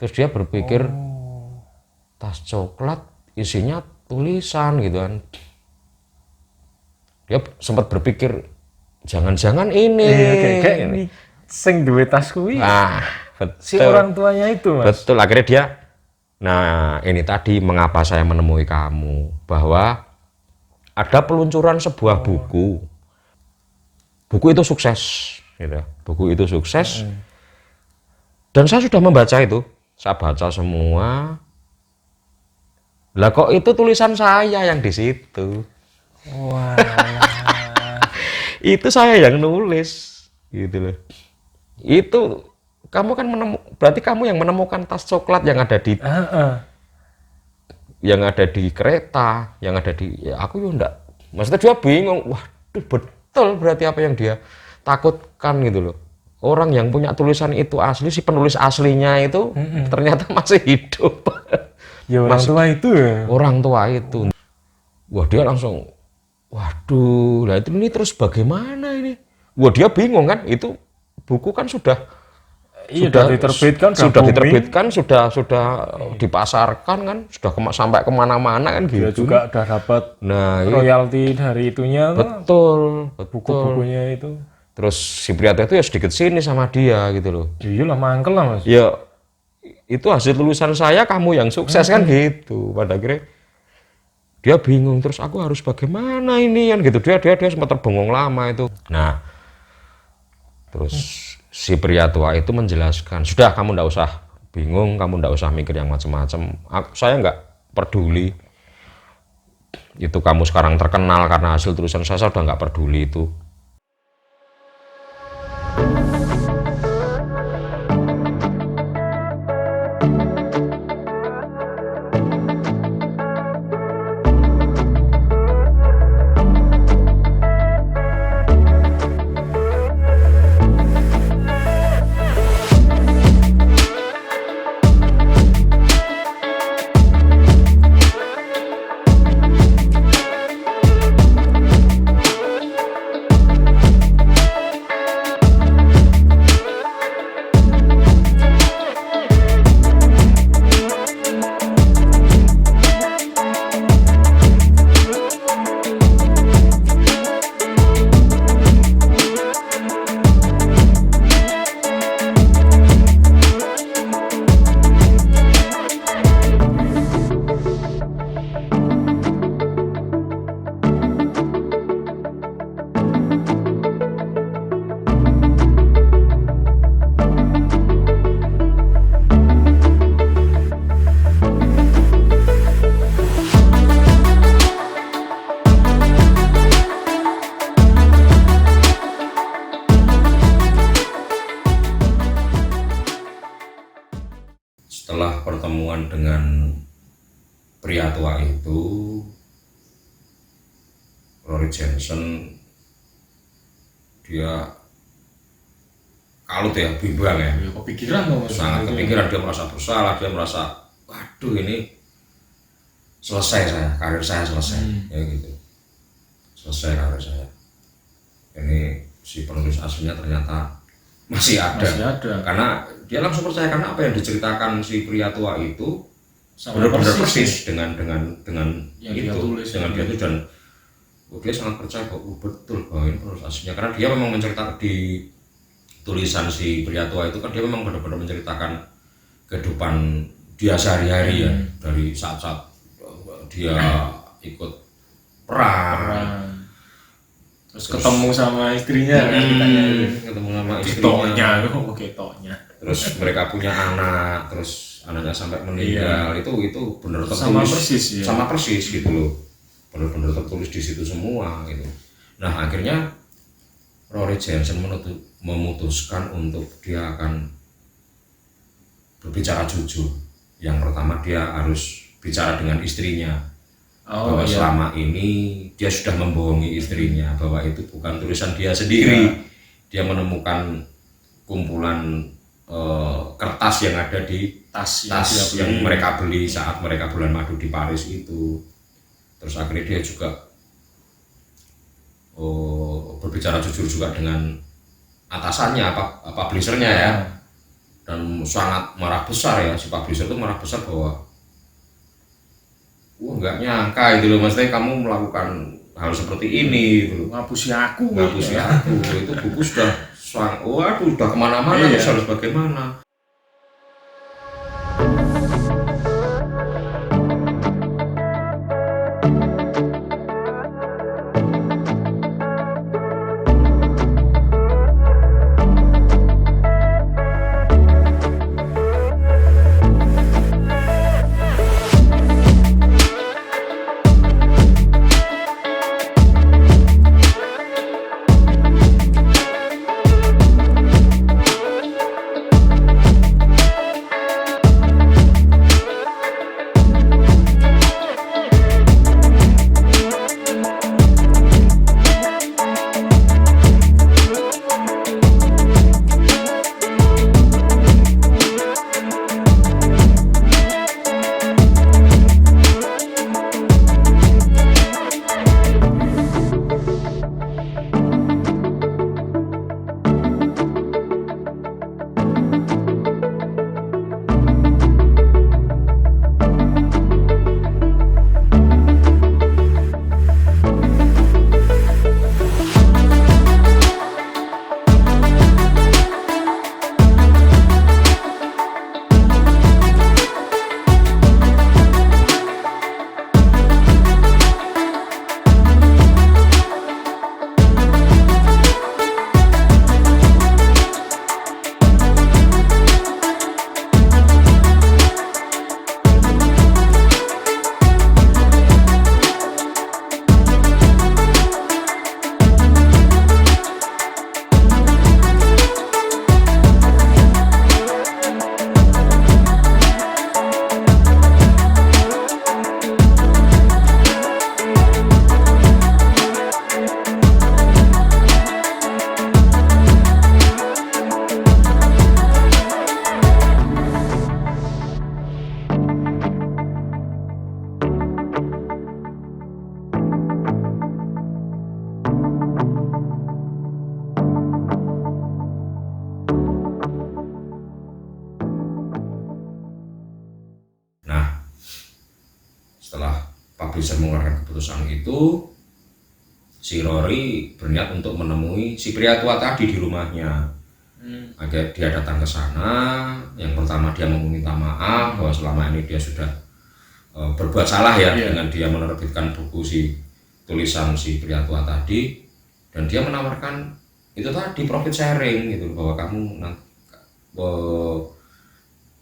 Terus dia berpikir tas coklat isinya tulisan gitu kan. Dia sempat berpikir jangan-jangan ini. Kayak ini sing duwe tas kuwi. Nah, betul. Si orang tuanya itu, Mas. Betul, akhirnya dia, nah ini tadi mengapa saya menemui kamu, bahwa ada peluncuran sebuah buku. Buku itu sukses, gitu. Buku itu sukses. Dan saya sudah membaca itu, saya baca semua. Lah kok itu tulisan saya yang di situ. Wah. Itu saya yang nulis, gitu loh. Itu kamu kan berarti kamu yang menemukan tas coklat yang ada di yang ada di kereta, yang ada di ya aku ya enggak. Maksudnya dia bingung, waduh betul berarti apa yang dia takutkan gitu loh. Orang yang punya tulisan itu asli, si penulis aslinya itu ternyata masih hidup. Ya orang tua itu ya. Orang tua itu. Wah dia langsung, waduh, lah itu ini terus bagaimana ini? Wah dia bingung kan, itu buku kan sudah diterbitkan, sudah dipasarkan kan, sudah sampai kemana-mana kan gitu. Dia juga udah dapat royalti dari itunya. Betul. Buku-bukunya itu. Terus si Priyato itu ya sedikit sini sama dia gitu loh. Iyalah mangkel lah Mas. Ya itu hasil tulisan saya, kamu yang sukses kan gitu. Pada akhirnya dia bingung, terus aku harus bagaimana ini kan gitu. Dia sempat terbengong lama itu. Nah, terus si pria tua itu menjelaskan, sudah kamu ndak usah bingung, kamu ndak usah mikir yang macam-macam. Saya nggak peduli. Itu kamu sekarang terkenal karena hasil tulisan saya udah nggak peduli itu. Setelah pertemuan dengan pria tua itu, Rory Jensen dia kalut ya, bimbang ya. Ya kepikiran dong. Sangat kepikiran, dia merasa bersalah, dia merasa waduh ini selesai saya, karir saya selesai, ya gitu. Selesai karir saya. Ini si penulis aslinya ternyata masih ada. Karena dia langsung percaya, karena apa yang diceritakan si pria tua itu benar-benar persis dengan yang itu, dia tulis, dengan dia itu, dan dia sangat percaya bahwa betul bahwa ini penulis aslinya, karena dia memang menceritakan di tulisan si pria tua itu kan dia memang benar-benar menceritakan kehidupan dia sehari-hari ya, dari saat-saat dia ikut perang. Terus ketemu sama istrinya, ketemu sama istrinya, ketoknya. Terus mereka punya anak, terus anaknya sampai meninggal. Itu benar tertulis sama persis ya. Sama persis gitu loh, benar-benar tertulis di situ semua gitu. Nah akhirnya Rory Jensen memutuskan untuk dia akan berbicara jujur. Yang pertama dia harus bicara dengan istrinya, bahwa selama ini dia sudah membohongi istrinya, bahwa itu bukan tulisan dia sendiri. Dia menemukan kumpulan kertas yang ada di tas yang mereka beli saat mereka bulan madu di Paris itu. Terus akhirnya dia juga berbicara jujur juga dengan atasannya, publishernya ya. dan sangat marah besar ya, si publisher itu marah besar bahwa wah nggak nyangka itu loh, maksudnya kamu melakukan hal seperti ini gitu loh. Ngapusi aku. Ngapusi aku, itu buku sudah waduh udah kemana-mana, terus harus bagaimana. Setelah publisher mengeluarkan keputusan itu, si Rory berniat untuk menemui si pria tua tadi di rumahnya. Dia datang ke sana. Yang pertama dia meminta maaf bahwa selama ini dia sudah berbuat salah ya dengan dia menerbitkan buku tulisan si pria tua tadi, dan dia menawarkan itu tadi profit sharing gitu, bahwa kamu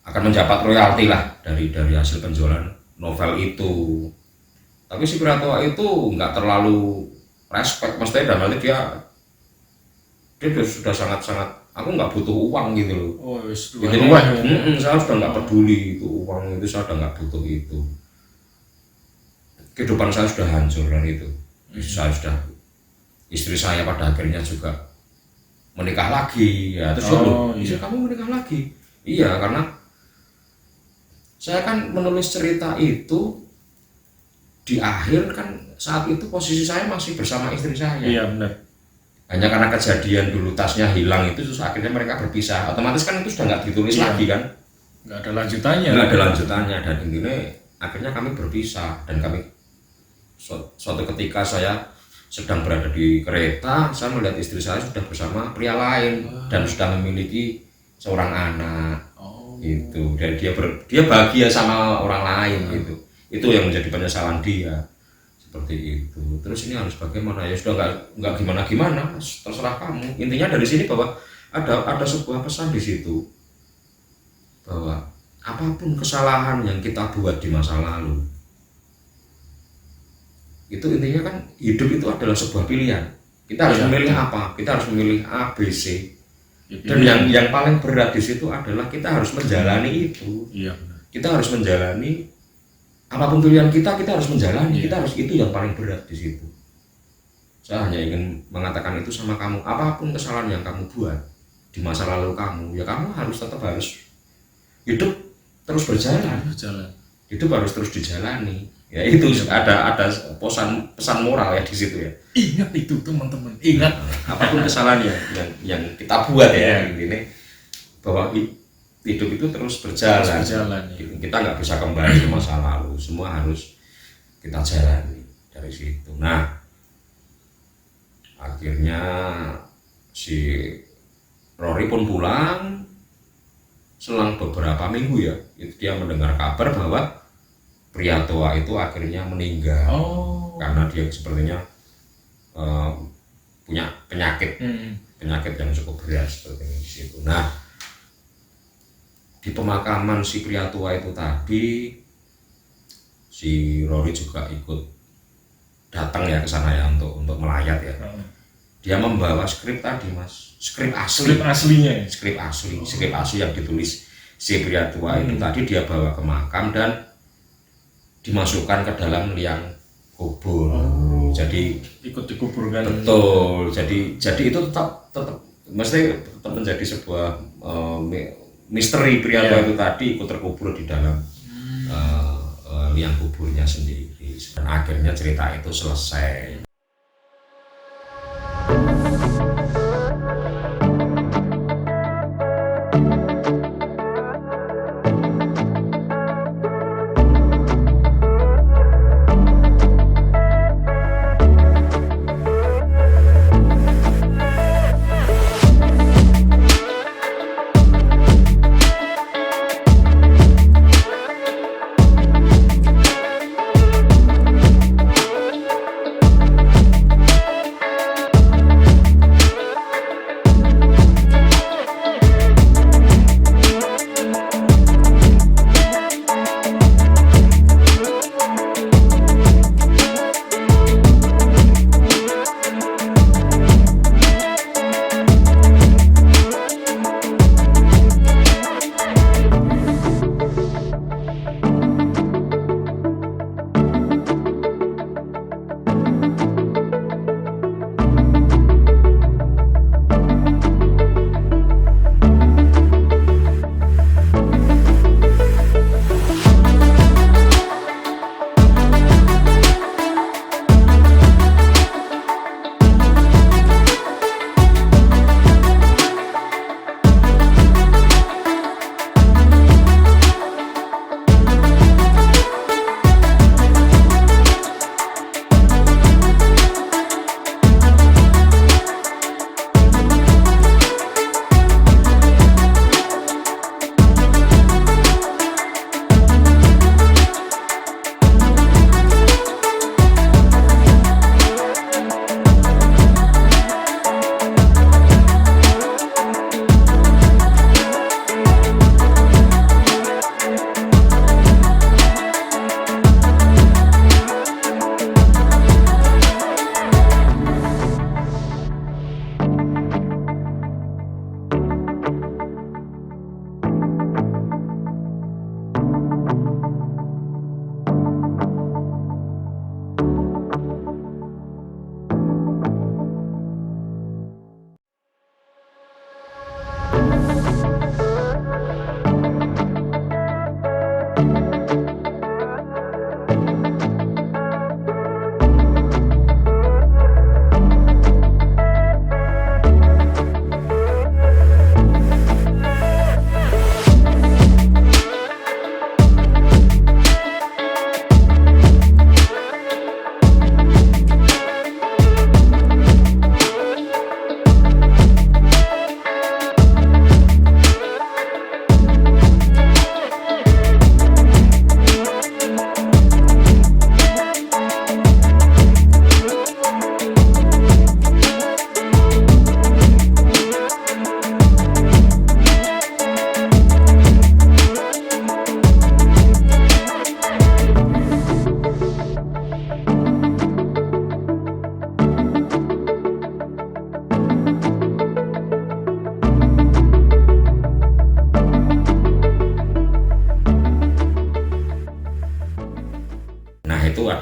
akan mendapat royalti lah dari hasil penjualan novel itu. Tapi si pria tua itu nggak terlalu respect, maksudnya dalam arti dia sudah sangat aku nggak butuh uang gitu loh. Oh, wis saya sudah nggak peduli itu uang itu, saya sudah nggak butuh itu. Kehidupan saya sudah hancur dari itu. Istri saya pada akhirnya juga menikah lagi ya, terus istri kamu menikah lagi? Iya, karena saya kan menulis cerita itu di akhir kan, saat itu posisi saya masih bersama istri saya. Iya benar. Hanya karena kejadian dulu tasnya hilang itu, terus akhirnya mereka berpisah. Otomatis kan itu sudah nggak ditulis lagi kan? Nggak ada lanjutannya. Nggak ada lanjutannya, dan intinya akhirnya kami berpisah. Dan kami suatu ketika saya sedang berada di kereta, saya melihat istri saya sudah bersama pria lain dan sudah memiliki seorang anak. Gitu. Dan dia bahagia sama orang lain gitu. Itu yang menjadi penyesalan dia, seperti itu. Terus ini harus bagaimana? Ya sudah nggak gimana, terserah kamu. Intinya dari sini bahwa ada sebuah pesan di situ, bahwa apapun kesalahan yang kita buat di masa lalu, itu intinya kan hidup itu adalah sebuah pilihan. Kita harus memilih apa? Kita harus memilih A, B, C. Dan yang paling berat di situ adalah kita harus menjalani itu. Iya. Kita harus menjalani apapun pilihan kita harus menjalani. Kita harus, itu yang paling berat di situ. Saya hanya ingin mengatakan itu sama kamu. Apapun kesalahan yang kamu buat di masa lalu kamu, ya kamu tetap harus hidup terus berjalan. Hidup harus terus dijalani. Ya itu ada pesan moral ya di situ ya. Ingat itu teman-teman, ingat apapun kesalahan yang kita buat ya, ini bahwa hidup itu terus berjalan. Ya. Kita nggak bisa kembali ke masa lalu, semua harus kita jalani dari situ. Nah, akhirnya si Rory pun pulang. Selang beberapa minggu ya, itu dia mendengar kabar bahwa pria tua itu akhirnya meninggal. Karena dia sepertinya punya penyakit yang cukup berat seperti di situ. Nah, di pemakaman si pria tua itu tadi, si Rory juga ikut datang ya ke sana ya untuk melayat ya. Dia membawa skrip tadi, Mas. Skrip asli yang ditulis si pria tua itu tadi dia bawa ke makam dan dimasukkan ke dalam liang kubur. Jadi ikut dikuburkan. Betul. Jadi itu tetap mesti tetap menjadi sebuah misteri pria tua itu tadi ikut terkubur di dalam liang kuburnya sendiri. Dan akhirnya cerita itu selesai.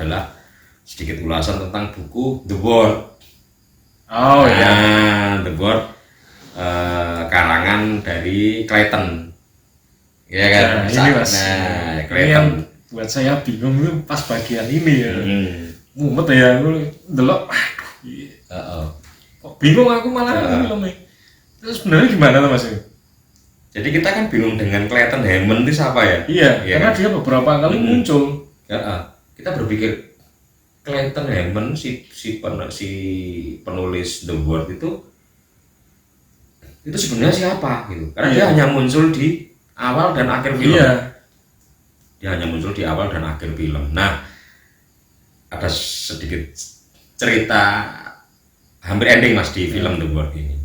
adalah sedikit ulasan tentang buku The Word. Oh ya, The Word karangan dari Clayton. Ya kan? Nah, ini Mas. Nah, Ini Clayton. yang buat saya bingung itu pas bagian ini ya. Mumet ya, aku delok, kok bingung aku malah ini filmnya. Terus sebenarnya gimana tuh Mas? Jadi kita kan bingung dengan Clayton Hammond itu siapa ya? Iya, Iya karena kan? dia beberapa kali muncul. Ya, kita berpikir Clayton Hammond si penulis The Word itu sebenarnya siapa gitu? Karena dia hanya muncul di awal dan akhir film. Iya. Dia hanya muncul di awal dan akhir film. Nah, ada sedikit cerita hampir ending mas di film The Word ini.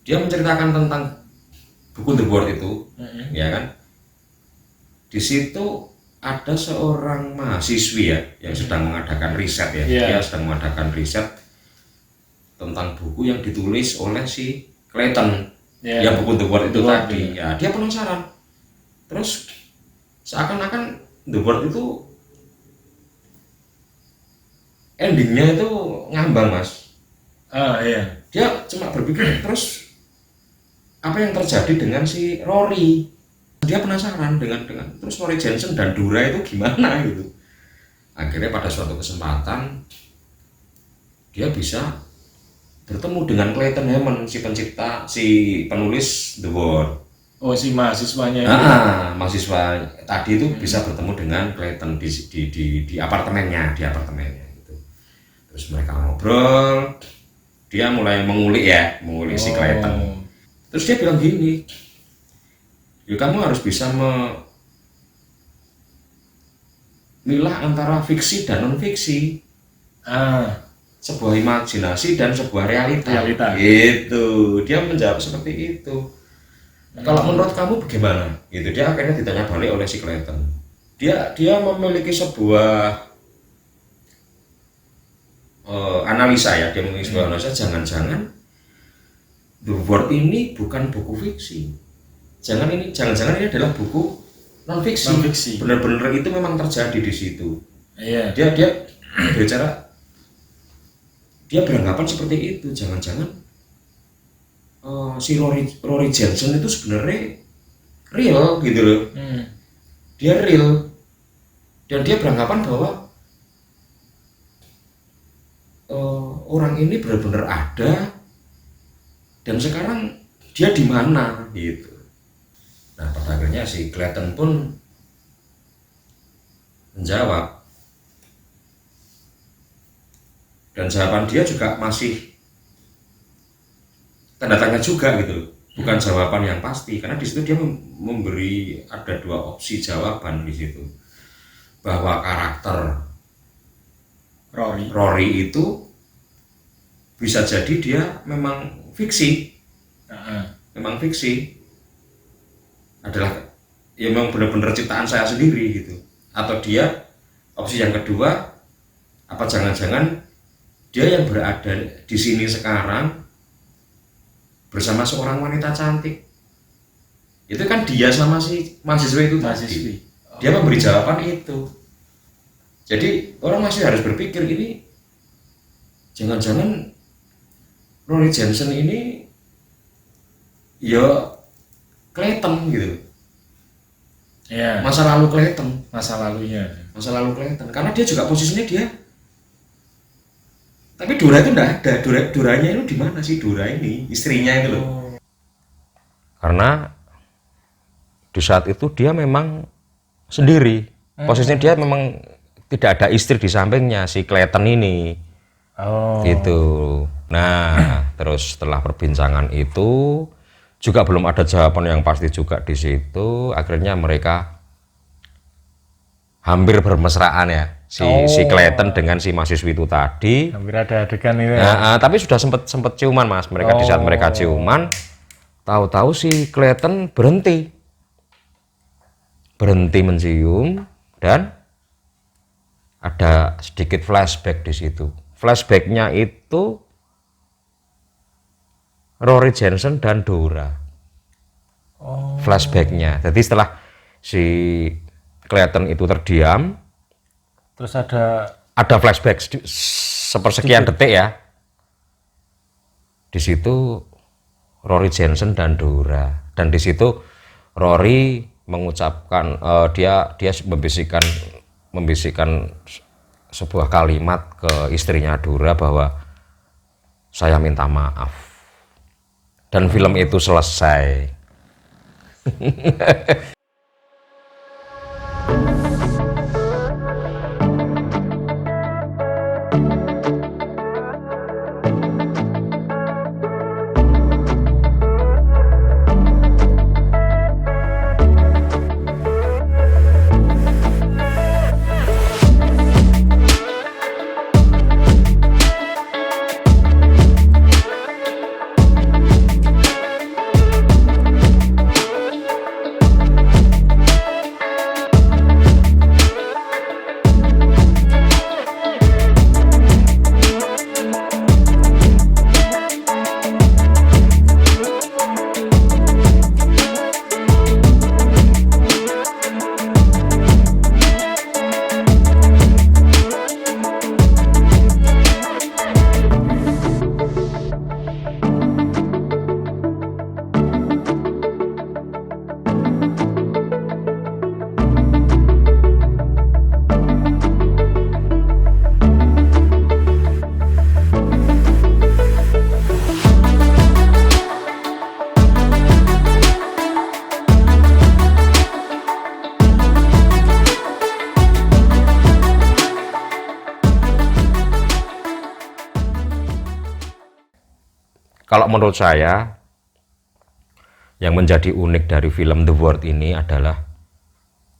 Dia menceritakan tentang buku The Word itu, ya kan? Di situ ada seorang mahasiswi ya yang sedang mengadakan riset ya. Dia sedang mengadakan riset tentang buku yang ditulis oleh si Clayton, yang buku The Word itu tadi. Ya, dia penasaran. Terus seakan-akan The Word itu endingnya itu ngambang mas. Iya. Dia cuma berpikir terus apa yang terjadi dengan si Rory. Dia penasaran dengan terus Rory Jensen dan Dura itu gimana gitu. Akhirnya pada suatu kesempatan dia bisa bertemu dengan Clayton Hammond, si penulis The Word. Oh, si mahasiswanya itu. Mahasiswa tadi itu bisa bertemu dengan Clayton di apartemennya gitu. Terus mereka ngobrol, dia mulai mengulik si Clayton. Terus dia bilang gini, ya kamu harus bisa memilah antara fiksi dan non fiksi, sebuah imajinasi dan sebuah realita. Gitu. Dia menjawab seperti itu. Kalau menurut kamu bagaimana? Gitu. Dia akhirnya ditanya balik oleh si Clayton. Dia memiliki sebuah analisa ya. Dia memiliki sebuah analisa. Jangan-jangan The Word ini bukan buku fiksi. Jangan-jangan ini adalah buku non fiksi. Benar-benar itu memang terjadi di situ. Iya. Dia berbicara, dia beranggapan seperti itu. Jangan-jangan si Rory Jensen itu sebenarnya real gitu loh. Dia real. Dan dia beranggapan bahwa orang ini benar-benar ada. Dan sekarang dia di mana gitu. Nah, pada akhirnya si Clayton pun menjawab. Dan jawaban dia juga masih tanda tanya juga gitu. Bukan jawaban yang pasti karena di situ dia memberi ada 2 opsi jawaban di situ. Bahwa karakter Rory itu bisa jadi dia memang fiksi, memang fiksi adalah ya memang benar-benar ciptaan saya sendiri gitu. Atau dia opsi yang kedua, apa jangan-jangan dia yang berada di sini sekarang bersama seorang wanita cantik. Itu kan dia sama si mahasiswa itu tadi. Dia memberi jawaban itu. Jadi orang masih harus berpikir ini jangan-jangan Rory Jensen ini ya Clayton gitu. Ya. Masa lalu Clayton. Masa lalunya. Masa lalu Clayton. Karena dia juga posisinya dia. Tapi Dora itu enggak ada. Duranya itu di mana sih Dora ini? Istrinya itu loh. Karena di saat itu dia memang sendiri. Posisinya dia memang tidak ada istri di sampingnya si Clayton ini. Gitu. Nah, terus setelah perbincangan itu juga belum ada jawaban yang pasti juga di situ. Akhirnya mereka hampir bermesraan ya, si Clayton dengan si mahasiswi itu tadi. Hampir ada adegan ini. Tapi sudah sempat ciuman mas. Mereka di saat mereka ciuman, tahu-tahu si Clayton berhenti mencium dan ada sedikit flashback di situ. Flashbacknya itu Rory Jensen dan Dora. Flashbacknya. Jadi setelah si Clayton itu terdiam, terus ada flashback sepersekian detik ya. Di situ Rory Jensen dan Dora. Dan di situ Rory mengucapkan dia membisikkan sebuah kalimat ke istrinya Dora bahwa saya minta maaf dan film itu selesai. Kalau menurut saya, yang menjadi unik dari film The World ini adalah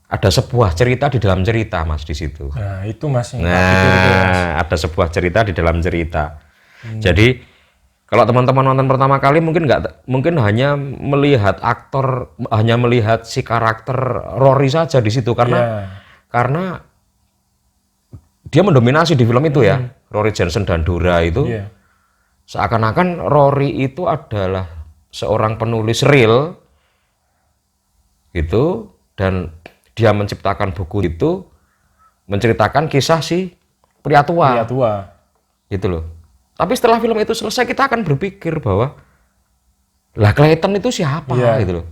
ada sebuah cerita di dalam cerita, Mas, di situ. Nah, itu Mas. Ada sebuah cerita di dalam cerita. Jadi, kalau teman-teman nonton pertama kali mungkin hanya melihat hanya melihat si karakter Rory saja di situ karena dia mendominasi di film itu ya. Rory Jensen dan Dora itu. Seakan-akan Rory itu adalah seorang penulis real gitu, dan dia menciptakan buku itu menceritakan kisah si pria tua gitu loh. Tapi setelah film itu selesai kita akan berpikir bahwa lah Clayton itu siapa gitu loh.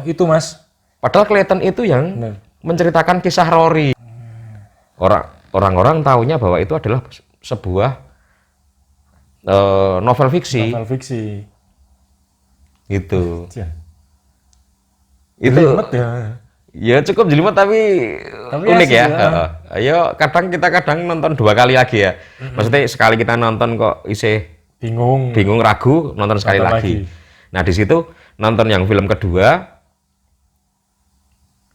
Itu Mas. Padahal Clayton itu yang menceritakan kisah Rory. Orang-orang taunya bahwa itu adalah sebuah novel fiksi. Gitu. Itu jelimet ya. Ya cukup jelimet tapi unik ya. Ayo kadang nonton 2 kali lagi ya. Maksudnya sekali kita nonton kok isih bingung ragu, nonton sekali lagi. Nah, di situ nonton yang film kedua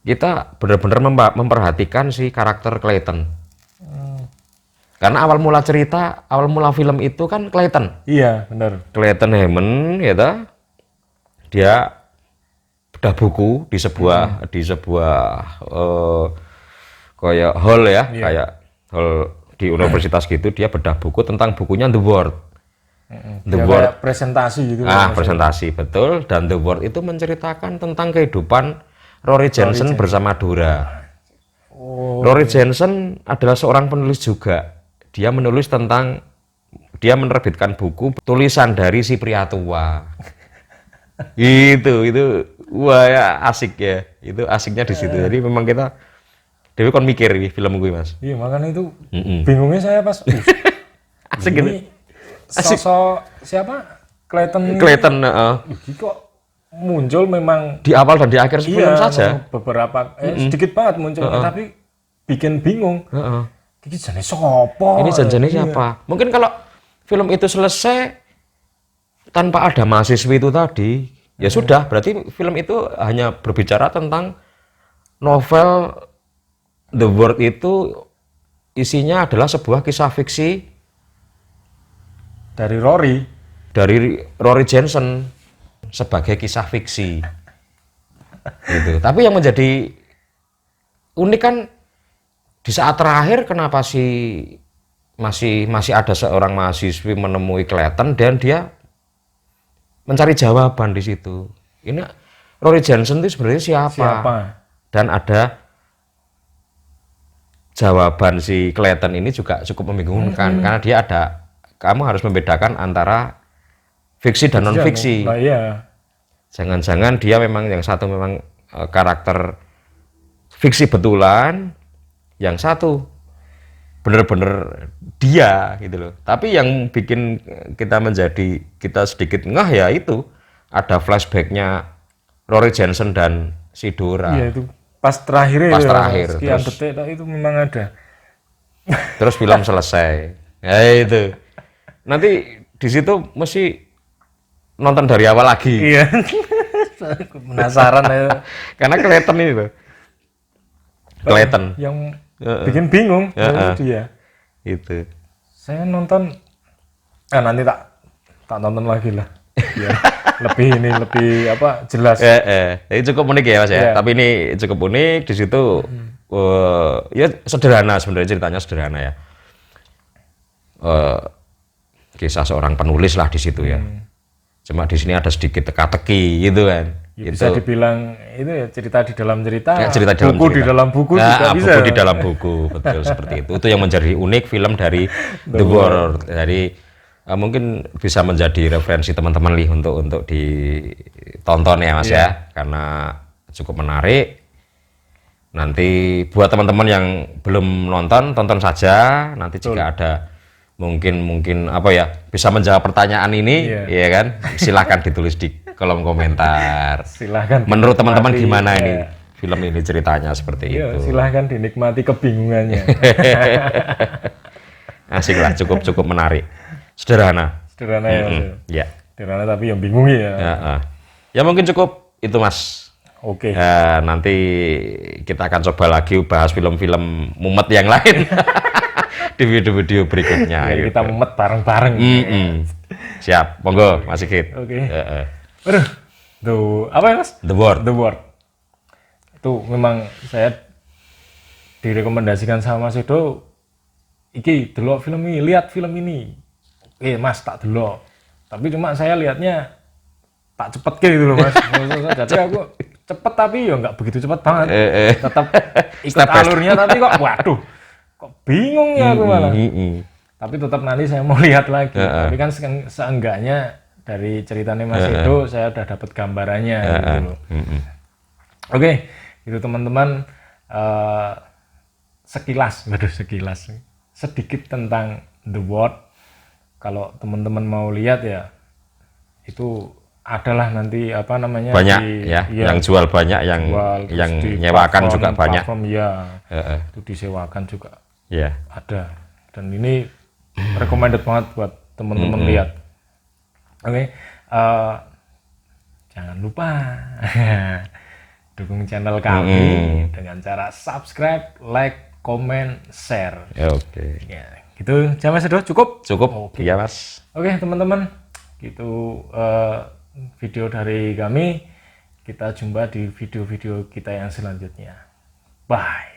kita benar-benar memperhatikan si karakter Clayton. Karena awal mula film itu kan Clayton. Iya, benar. Clayton Hammond, ya toh? Dia bedah buku di sebuah kayak hall ya, kayak hall di universitas gitu. Dia bedah buku tentang bukunya The World. The World. Kayak presentasi gitu. Presentasi, betul. Dan The World itu menceritakan tentang kehidupan Rory Jensen bersama Dora. Rory Jensen adalah seorang penulis juga. Dia menerbitkan buku tulisan dari si pria tua. itu wah ya asik ya. Itu asiknya di situ. Jadi memang kita Dewi kon mikir nih film gue, Mas. Iya, makanya itu bingungnya saya pas asik gitu. Sosok siapa? Clayton. Ini kok muncul memang di awal dan di akhir film saja. Beberapa sedikit banget muncul, tapi bikin bingung. Ini jenis siapa? Ini jenis siapa? Mungkin kalau film itu selesai tanpa ada mahasiswi itu tadi, ya sudah, berarti film itu hanya berbicara tentang novel The World itu isinya adalah sebuah kisah fiksi dari Rory Jensen sebagai kisah fiksi. Gitu. Tapi yang menjadi unik kan di saat terakhir kenapa masih ada seorang mahasiswi menemui Clayton dan dia mencari jawaban di situ. Ini Rory Jensen itu sebenarnya siapa? Dan ada jawaban si Clayton ini juga cukup membingungkan karena dia kamu harus membedakan antara fiksi dan non fiksi. Jangan-jangan dia memang yang satu memang karakter fiksi betulan, yang satu bener-bener dia gitu loh. Tapi yang bikin kita sedikit ngeh ya itu ada flashbacknya Rory Jensen dan si Dora. Iya itu pas terakhir Pas ya, terakhir, sekian terus- detik itu memang ada. Terus film selesai. Ya itu. Nanti di situ mesti nonton dari awal lagi. Iya. Penasaran ya. Karena kelihatan ini loh. Kelihatan. Yang bikin bingung itu dia. Itu. Saya nonton nanti tak nonton lagi lah. Biar lebih apa jelas. Ini cukup unik ya Mas ya. Iya. Tapi ini cukup unik di situ. Ya sederhana sebenarnya, ceritanya sederhana ya. Kisah seorang penulis lah di situ ya. Cuma di sini ada sedikit teka-teki gitu kan. Ya, bisa dibilang itu ya cerita di dalam cerita, Ya, cerita di dalam buku cerita. di dalam buku Nah, juga bisa. buku di dalam buku, betul seperti itu. Itu yang menjadi unik film dari The World. Dari mungkin bisa menjadi referensi teman-teman nih untuk ditonton ya Mas ya, karena cukup menarik. Nanti buat teman-teman yang belum nonton, tonton saja. Nanti jika ada mungkin apa ya bisa menjawab pertanyaan ini, ya kan? Silahkan ditulis di kolom komentar. Silahkan. Menurut teman-teman dinikmati, gimana ini film ini ceritanya seperti Iya, itu? silahkan dinikmati kebingungannya. Asik lah, cukup menarik, sederhana. Sederhana ya Mas. Ya. Sederhana tapi yang bingung ya. Ya mungkin cukup itu Mas. Oke. Ya, nanti kita akan coba lagi bahas film-film mumet yang lain di video-video berikutnya. Jadi gitu. kita mumet bareng-bareng. Siap, monggo Mas Sigit. Oke. Waduh, tuh apa ya Mas? The World. The Word. Itu memang saya direkomendasikan sama Mas Edo. Iki delok film ini, lihat film ini. Mas tak delok. Tapi cuma saya lihatnya tak cepet gitu loh Mas. Jadi aku cepet tapi ya nggak begitu cepet banget. Tetap ikut alurnya tapi kok waduh. Kok bingung ya aku malah. Tapi tetap nanti saya mau lihat lagi. Tapi kan seenggaknya dari ceritanya Mas Edo saya udah dapat gambarannya gitu loh. Oke, itu teman-teman sekilas sedikit tentang The World. Kalau teman-teman mau lihat ya itu adalah nanti apa namanya Banyak yang jual banyak, yang nyewakan juga banyak. Platform ya. Itu disewakan juga. Ya. Ada. Dan ini recommended banget buat teman-teman lihat. Oke, jangan lupa dukung channel kami dengan cara subscribe, like, comment, share. Oke. Ya, gitu. Jangan Mas Edo, cukup? Cukup. Iya Mas. Oke, teman-teman. Gitu video dari kami. Kita jumpa di video-video kita yang selanjutnya. Bye.